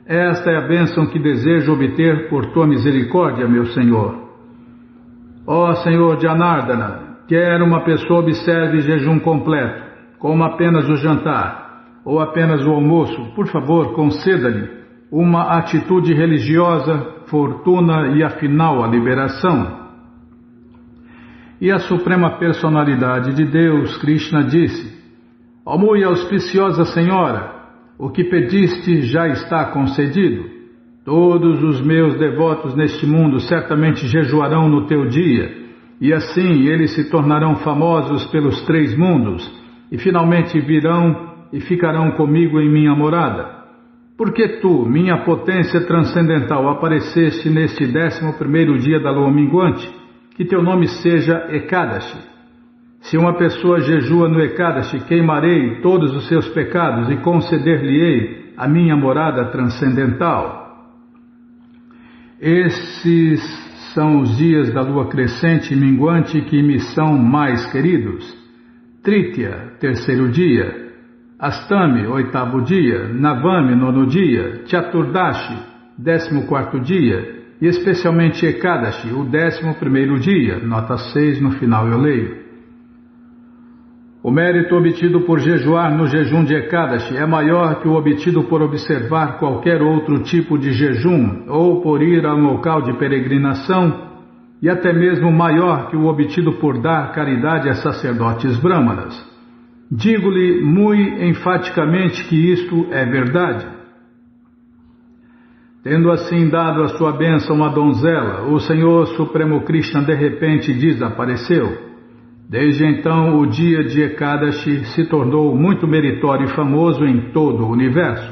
S1: Esta é a bênção que desejo obter por tua misericórdia, meu Senhor. Ó Senhor Janardana, quer uma pessoa observe jejum completo, coma apenas o jantar, ou apenas o almoço, por favor, conceda-lhe uma atitude religiosa, fortuna e afinal a liberação. E a Suprema Personalidade de Deus, Krishna, disse: ó muito auspiciosa Senhora, o que pediste já está concedido. Todos os meus devotos neste mundo certamente jejuarão no teu dia, e assim eles se tornarão famosos pelos 3 mundos, e finalmente virão e ficarão comigo em minha morada. Porque tu, minha potência transcendental, apareceste neste 11º dia da lua minguante, que teu nome seja Ekadashi. Se uma pessoa jejua no Ekadashi, queimarei todos os seus pecados e conceder-lhe-ei a minha morada transcendental. Esses são os dias da lua crescente e minguante que me são mais queridos. Tritya, 3º dia. Astami, 8º dia, Navami, 9º dia, Chaturdashi, 14º dia, e especialmente Ekadashi, o 11º dia, nota 6 no final eu leio. O mérito obtido por jejuar no jejum de Ekadashi é maior que o obtido por observar qualquer outro tipo de jejum ou por ir a um local de peregrinação, e até mesmo maior que o obtido por dar caridade a sacerdotes brahmanas. Digo-lhe muito enfaticamente que isto é verdade. Tendo assim dado a sua bênção à donzela, o Senhor Supremo Krishna de repente desapareceu. Desde então o dia de Ekadashi se tornou muito meritório e famoso em todo o universo.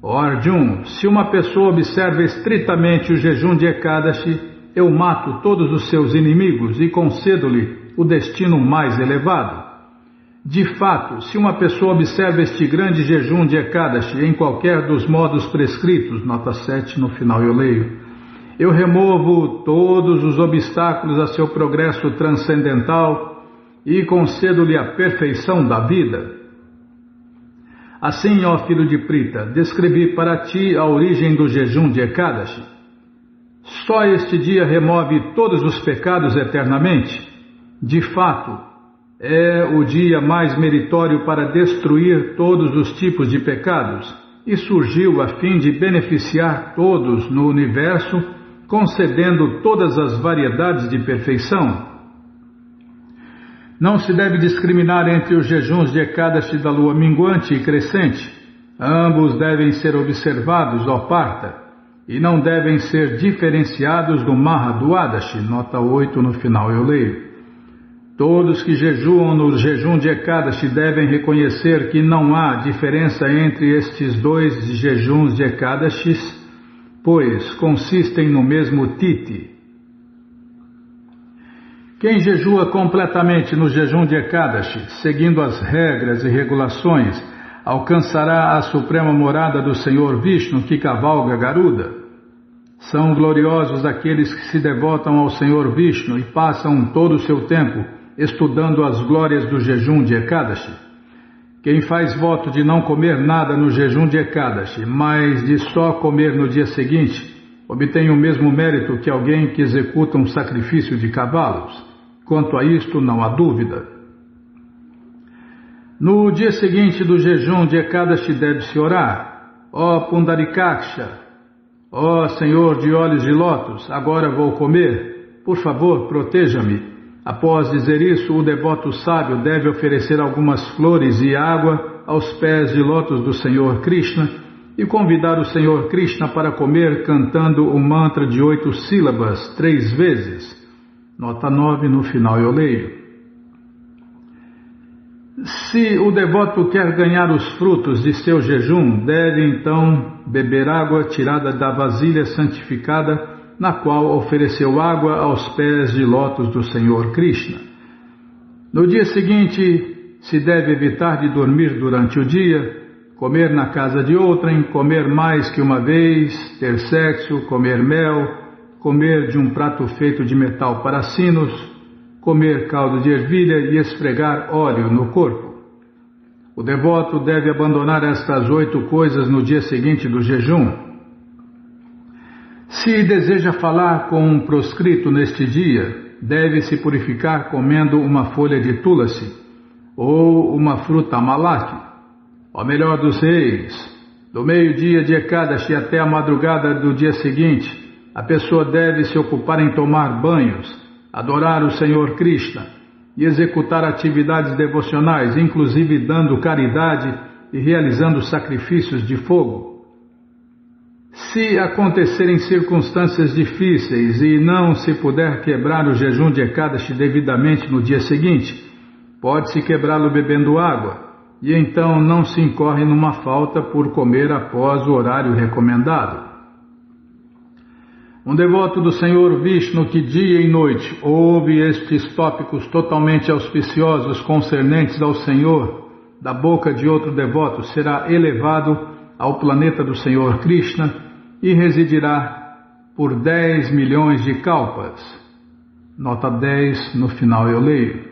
S1: Ó Arjun, se uma pessoa observa estritamente o jejum de Ekadashi, eu mato todos os seus inimigos e concedo-lhe o destino mais elevado. De fato, se uma pessoa observa este grande jejum de Ekadashi em qualquer dos modos prescritos, nota 7 no final eu leio, eu removo todos os obstáculos a seu progresso transcendental e concedo-lhe a perfeição da vida. Assim, ó filho de Prita, descrevi para ti a origem do jejum de Ekadashi. Só este dia remove todos os pecados eternamente. De fato, é o dia mais meritório para destruir todos os tipos de pecados e surgiu a fim de beneficiar todos no universo, concedendo todas as variedades de perfeição. Não se deve discriminar entre os jejuns de Ekadashi da lua minguante e crescente. Ambos devem ser observados, ó Partha, e não devem ser diferenciados do Mahaduadashi, nota 8 no final eu leio. Todos que jejuam no jejum de Ekadashi devem reconhecer que não há diferença entre estes dois jejuns de Ekadashis, pois consistem no mesmo titi. Quem jejua completamente no jejum de Ekadashi, seguindo as regras e regulações, alcançará a suprema morada do Senhor Vishnu que cavalga Garuda. São gloriosos aqueles que se devotam ao Senhor Vishnu e passam todo o seu tempo estudando as glórias do jejum de Ekadashi. Quem faz voto de não comer nada no jejum de Ekadashi, mas de só comer no dia seguinte, obtém o mesmo mérito que alguém que executa um sacrifício de cavalos. Quanto a isto, não há dúvida. No dia seguinte do jejum de Ekadashi deve-se orar: ó Pundarikaksha, ó Senhor de olhos de lótus, agora vou comer, por favor, proteja-me. Após dizer isso, o devoto sábio deve oferecer algumas flores e água aos pés de lótus do Senhor Krishna e convidar o Senhor Krishna para comer cantando o mantra de 8 sílabas 3 vezes. Nota 9, no final eu leio. Se o devoto quer ganhar os frutos de seu jejum, deve então beber água tirada da vasilha santificada na qual ofereceu água aos pés de lótus do Senhor Krishna. No dia seguinte, se deve evitar de dormir durante o dia, comer na casa de outrem, comer mais que uma vez, ter sexo, comer mel, comer de um prato feito de metal para sinos, comer caldo de ervilha e esfregar óleo no corpo. O devoto deve abandonar estas 8 coisas no dia seguinte do jejum. Se deseja falar com um proscrito neste dia, deve se purificar comendo uma folha de tulasi ou uma fruta amalaki. Ó melhor dos reis, do meio-dia de Ekadashi até a madrugada do dia seguinte, a pessoa deve se ocupar em tomar banhos, adorar o Senhor Krishna e executar atividades devocionais, inclusive dando caridade e realizando sacrifícios de fogo. Se acontecerem circunstâncias difíceis e não se puder quebrar o jejum de Ekadashi devidamente no dia seguinte, pode-se quebrá-lo bebendo água, e então não se incorre numa falta por comer após o horário recomendado. Um devoto do Senhor Vishnu que dia e noite ouve estes tópicos totalmente auspiciosos concernentes ao Senhor, da boca de outro devoto, será elevado ao planeta do Senhor Krishna e residirá por 10 milhões de kalpas. Nota 10, no final eu leio.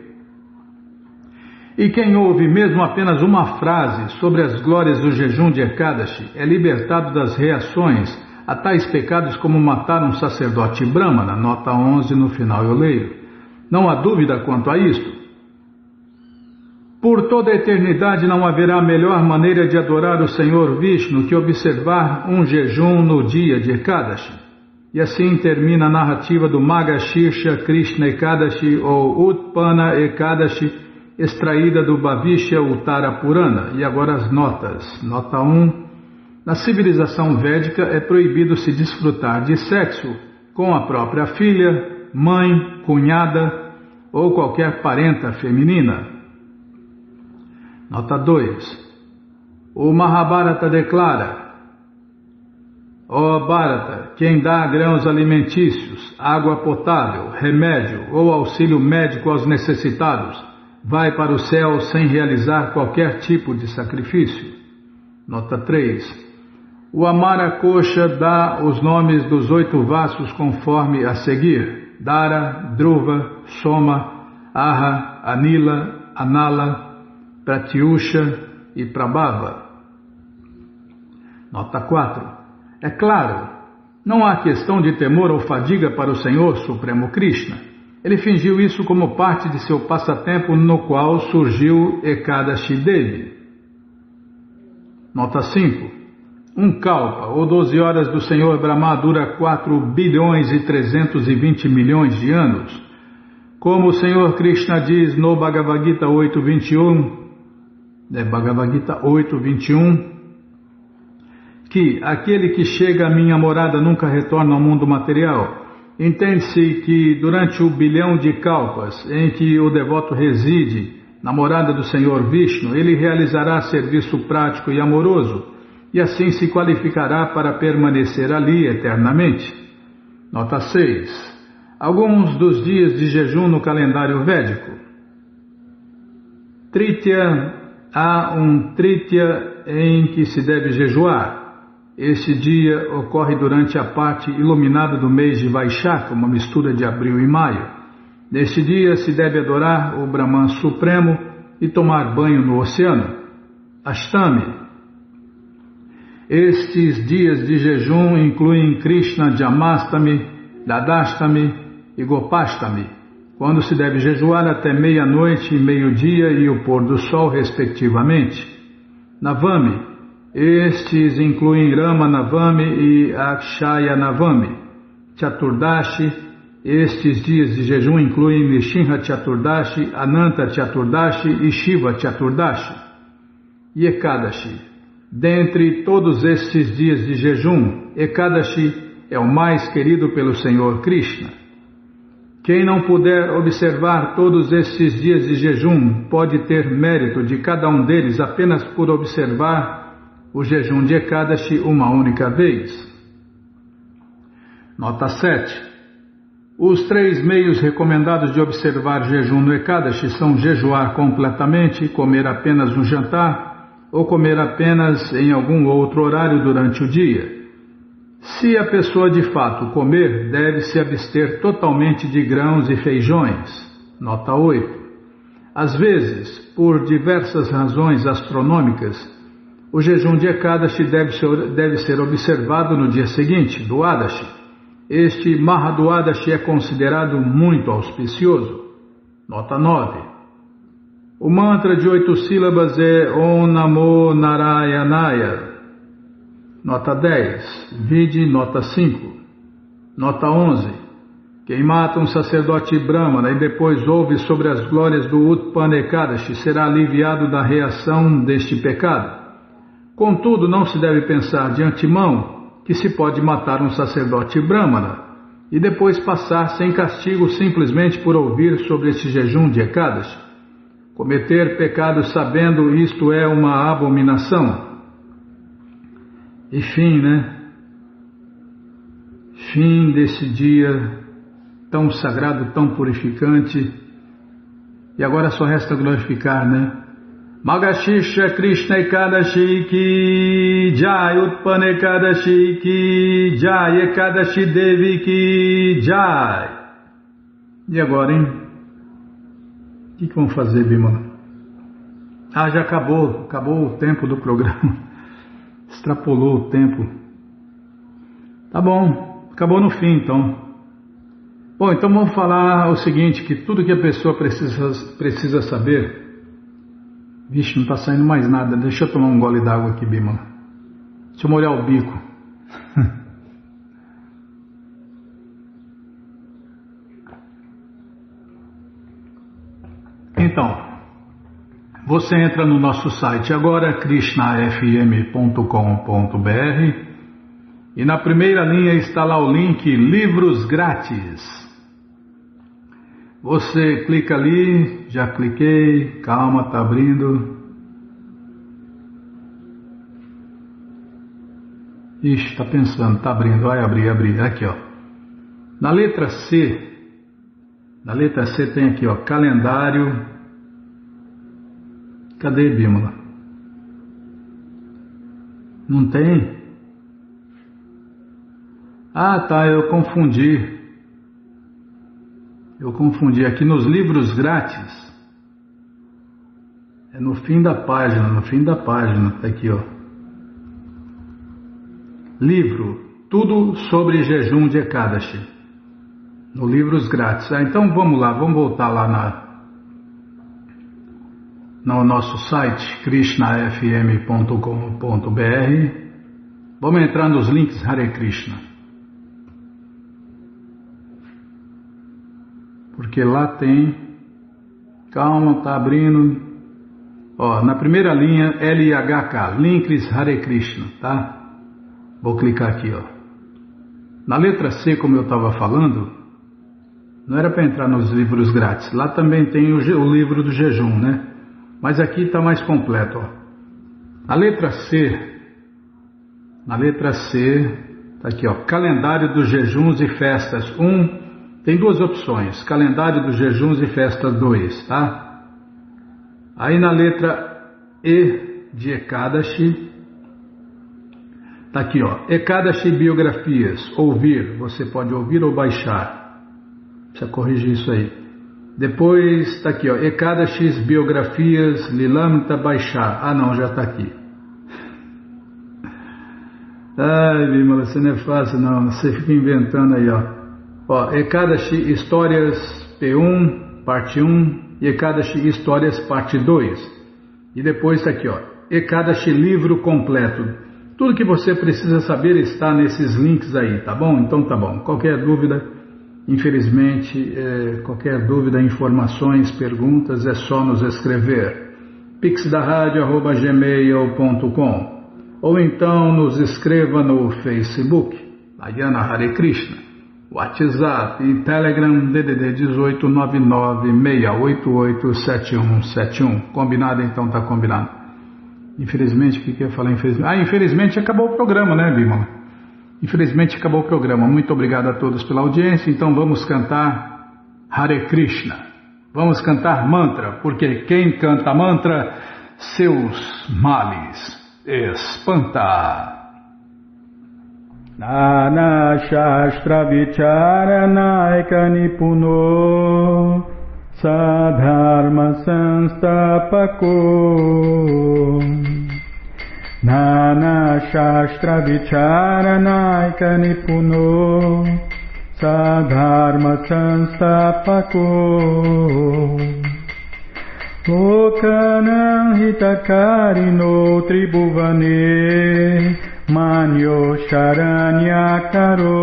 S1: E quem ouve mesmo apenas uma frase sobre as glórias do jejum de Ekadashi é libertado das reações a tais pecados como matar um sacerdote brahmana. Nota 11, no final eu leio. Não há dúvida quanto a isto. Por toda a eternidade não haverá melhor maneira de adorar o Senhor Vishnu que observar um jejum no dia de Ekadashi. E assim termina a narrativa do Magashirsha Krishna Ekadashi ou Utpana Ekadashi, extraída do Bhavishya Uttara Purana. E agora as notas. Nota 1. Na civilização védica é proibido se desfrutar de sexo com a própria filha, mãe, cunhada ou qualquer parenta feminina. Nota 2. O Mahabharata declara: ó Bharata, quem dá grãos alimentícios, água potável, remédio ou auxílio médico aos necessitados, vai para o céu sem realizar qualquer tipo de sacrifício. Nota 3. O Amara Kosha dá os nomes dos 8 vassos conforme a seguir: Dara, Dhruva, Soma, Aha, Anila, Anala, Pratyusha e Prabhava. Nota 4. É claro, não há questão de temor ou fadiga para o Senhor Supremo Krishna. Ele fingiu isso como parte de seu passatempo no qual surgiu Ekadashi Devi. Nota 5. Um kalpa, ou 12 horas do Senhor Brahma, dura 4 bilhões e 320 milhões de anos. Como o Senhor Krishna diz no Bhagavad Gita 8.21, Bhagavad Gita 8.21, que aquele que chega à minha morada nunca retorna ao mundo material. Entende-se que durante o bilhão de kalpas em que o devoto reside na morada do Senhor Vishnu, ele realizará serviço prático e amoroso e assim se qualificará para permanecer ali eternamente. Nota 6. Alguns dos dias de jejum no calendário védico. Tritya, há um Tritya em que se deve jejuar. Este dia ocorre durante a parte iluminada do mês de Vaishaka, uma mistura de abril e maio. Neste dia se deve adorar o Brahman Supremo e tomar banho no oceano. Ashtami. Estes dias de jejum incluem Krishna Jamastami, Dadashtami e Gopashtami, quando se deve jejuar até meia-noite, meio-dia e o pôr do sol, respectivamente. Navami. Estes incluem Rama Navami e Akshaya Navami. Chaturdashi. Estes dias de jejum incluem Nishinha Chaturdashi, Ananta Chaturdashi e Shiva Chaturdashi. E Ekadashi. Dentre todos estes dias de jejum, Ekadashi é o mais querido pelo Senhor Krishna. Quem não puder observar todos estes dias de jejum pode ter mérito de cada um deles apenas por observar o jejum de Ekadashi uma única vez. Nota 7. Os 3 meios recomendados de observar jejum no Ekadashi são jejuar completamente, comer apenas no jantar ou comer apenas em algum outro horário durante o dia. Se a pessoa de fato comer, deve se abster totalmente de grãos e feijões. Nota 8. Às vezes, por diversas razões astronômicas, o jejum de Ekadashi deve ser observado no dia seguinte, do Adashi. Este Mahaduadashi é considerado muito auspicioso. Nota 9. O mantra de 8 sílabas é Om Namo Narayanaya. Nota 10. Vide nota 5. Nota 11. Quem mata um sacerdote Brahmana e depois ouve sobre as glórias do Utpana Ekadashi será aliviado da reação deste pecado. Contudo, não se deve pensar de antemão que se pode matar um sacerdote Brahmana e depois passar sem castigo simplesmente por ouvir sobre este jejum de Ekadashi. Cometer pecados sabendo isto é uma abominação. E fim, né? Fim desse dia tão sagrado, tão purificante. E agora só resta glorificar, né? Magashisha Krishna Ekadashi Ki Jai, Utpana Ekadashi Ki Jai, Ekadashi Devi Ki Jai. E agora, hein? O que vamos fazer, Bimala? Ah, já acabou o tempo do programa. Extrapolou o tempo. Tá bom, acabou no fim então. Bom, então vamos falar o seguinte, que tudo que a pessoa precisa saber. Vixe, não está saindo mais nada. Deixa eu tomar um gole d'água aqui, Bimala. Deixa eu molhar o bico. Então, você entra no nosso site agora, krishnafm.com.br, e na primeira linha está lá o link Livros Grátis. Você clica ali, já cliquei, calma, está abrindo. Ixi, está pensando, está abrindo, vai abrir, aqui ó. Na letra C tem aqui ó, calendário. Cadê, Bímola? Não tem? Ah, tá, eu confundi aqui nos livros grátis. É no fim da página, tá aqui, ó. Livro, tudo sobre jejum de Ekadashi. No livros grátis. Ah, então vamos lá, vamos voltar lá no nosso site, krishnafm.com.br. Vamos entrar nos links Hare Krishna. Porque lá tem, calma, tá abrindo, ó, na primeira linha, LHK, links Hare Krishna, tá? Vou clicar aqui, ó. Na letra C, como eu estava falando, não era para entrar nos livros grátis. Lá também tem o livro do jejum, né? Mas aqui está mais completo. Ó. Na letra C, está aqui, ó, calendário dos jejuns e festas 1. Tem duas opções, calendário dos jejuns e festas 2, tá? Aí na letra E de Ekadashi, tá aqui, ó, Ekadashi biografias, ouvir, você pode ouvir ou baixar. Precisa corrigir isso aí. Depois está aqui, ó, Ekadashi biografias, Lilamrita baixar. Ah não, já está aqui. Ai, Bimala, você não é fácil não, você fica inventando aí, ó. Ó, Ekadashi Histórias P1, parte 1, e Ekadashi Histórias, parte 2. E depois está aqui, ó, Ekadashi Livro Completo. Tudo que você precisa saber está nesses links aí, tá bom? Então tá bom. Qualquer dúvida, infelizmente, qualquer dúvida, informações, perguntas, é só nos escrever. pixdaradio@gmail.com ou então nos escreva no Facebook, Ayana Hare Krishna. WhatsApp e Telegram DDD 18 996887171. Combinado então, tá combinado. Infelizmente, o que eu ia falar? Infelizmente acabou o programa, né, Bimala? Infelizmente acabou o programa. Muito obrigado a todos pela audiência. Então vamos cantar Hare Krishna. Vamos cantar mantra, porque quem canta mantra, seus males espanta. Nana Shastra Vicharanaika Nipuno Sadharma Sanstapako Nana Shastra Vicharanaika Nipuno Sadharma Sanstapako Lokanam Hitakarino Tribhuvane Manyo Sharanyakaro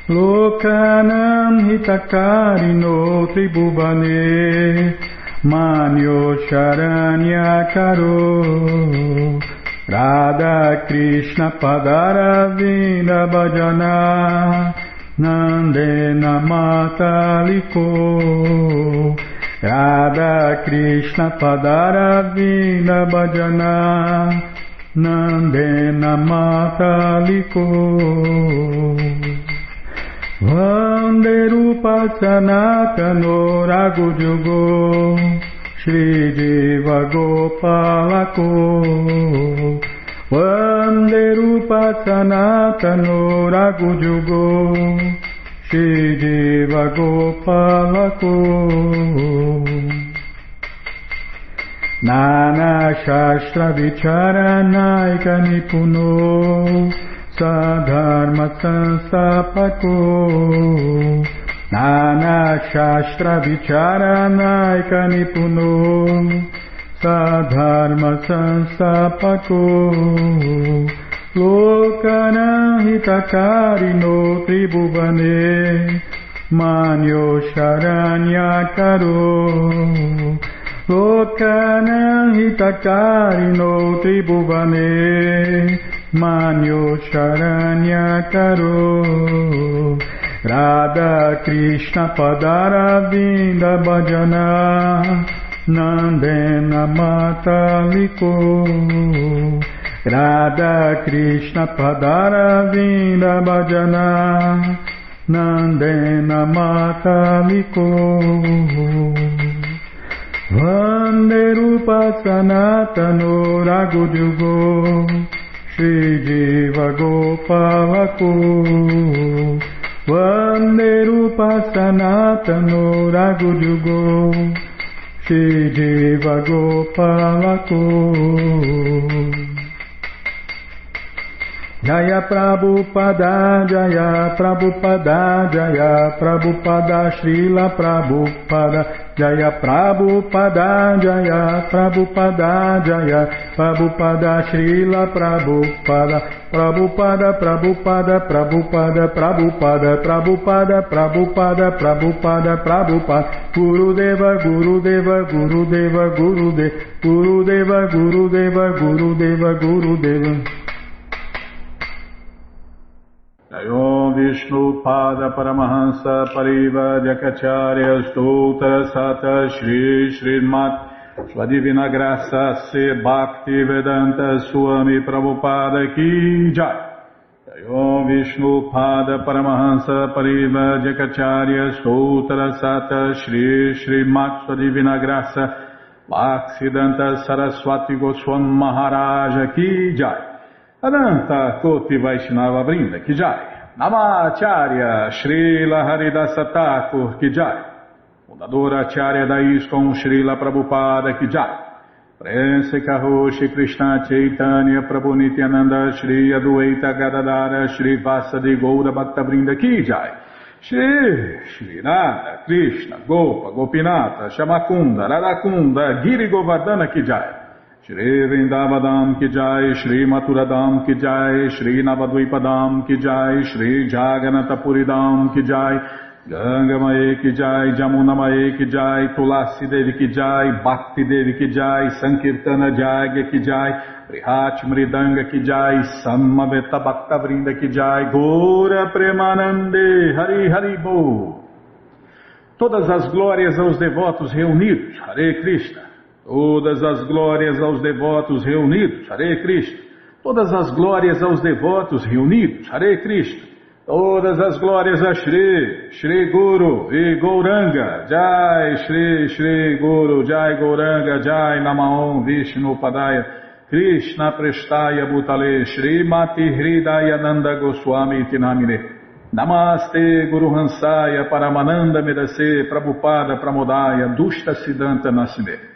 S1: Lokanam Hitakarino Tribhuvane Manyo Sharanyakaro Radha Krishna Padaravinda Bhajana Nandena Mataliko Radha Krishna Padaravinda Bhajana Nandena Mataliko Vande Rupa Sanatano Raghujugo Shri Jiva Gopalako Vande Rupa Sanatano Raghujugo Shri Jiva Gopalako Nana Shastra Vicharanaika Nipuno Sadharma Sanstapako Nana Shastra Vicharanaika Nipuno Sadharma Sanstapako Lokana Hitakarino Tribhuvane Manyo Sharanyakaro Lokana Hitakarino Tribhuvane Manyo Sharanyakaro Radha Krishna Padaravinda Bhajana Nandena Mataliko Radha Krishna Padaravinda Bhajana Nandena Mataliko Vande Rupa Sanatano Raghujugo Shri Jiva Gopalako Vande Rupa Sanatano Raghujugo Shri Jiva Gopalako Jaya Prabhupada, Jaya Prabhupada, Jaya Prabhupada, Srila Prabhupada, Jaya Prabhupada, Jaya Prabhupada, Jaya Prabhupada, Srila Prabhupada, Prabhupada, Prabhupada, Prabhupada, Prabhupada, Prabhupada, Prabhupada, Prabhupada, Prabhupada, Gurudeva, Gurudeva, Gurudeva, Gurudeva, Gurudeva, Gurudeva, Gurudeva, Gurudeva. Jayom Vishnu Pada Paramahansa Pariva Jakacharya Stoutra Sata Shri Srimat Sua Divina Graça Se Bhakti Vedanta Swami Prabhupada Ki Jai. Jayom Vishnu Pada Paramahansa Pariva Jakacharya Stoutra Sata Shri Srimat Sua Divina Graça Bhaktivedanta Saraswati Goswami Maharaja Ki Jai. Adanta Koti Vaishnava Vrinda Ki Jai. Namacharya Srila Haridasa Thakur Ki Jai. Fundadora Acharya da ISKCON Srila Prabhupada Ki Jai. Prense Karoshi Krishna Chaitanya Prabhu Nityananda Shri Adwaita Gadadara Shri Vasadi Goura Bhakta Vrinda Ki Jai. Shri Radha Krishna Gopa Gopinata Shamakunda Radakunda Giri Govardhana Ki Jai. Shri Vrindavadam Ki Jai, Shri Maturadam Ki Jai, Shri Navadvipadam Ki Jai, Shri Jaganatapuridam Ki Jai, Ganga Mae Ki Jai, Jamuna Mae Ki Jai, Tulasi Devi Ki Jai, Bhakti Devi Ki Jai, Sankirtana Jagya Ki Jai, Prihat Mridanga Ki Jai, Samaveta Bhakta Vrinda Ki Jai, Gora Premanande, Hari Hari Bo. Todas as glórias aos devotos reunidos, Hare Krishna. Todas as glórias aos devotos reunidos, Hare Krishna. Todas as glórias aos devotos reunidos, Hare Krishna. Todas as glórias a Shri Guru e Gauranga, Jai Shri Guru, Jai Gauranga, Jai Namaon Vishnu Padaya, Krishna Prestaya Bhutale, Shri Mati Hridaya Nanda Goswami Tinamine. Namaste Guru Hansaya Paramananda Medase Prabhupada Pramodaya Dushta Siddhanta Nasime.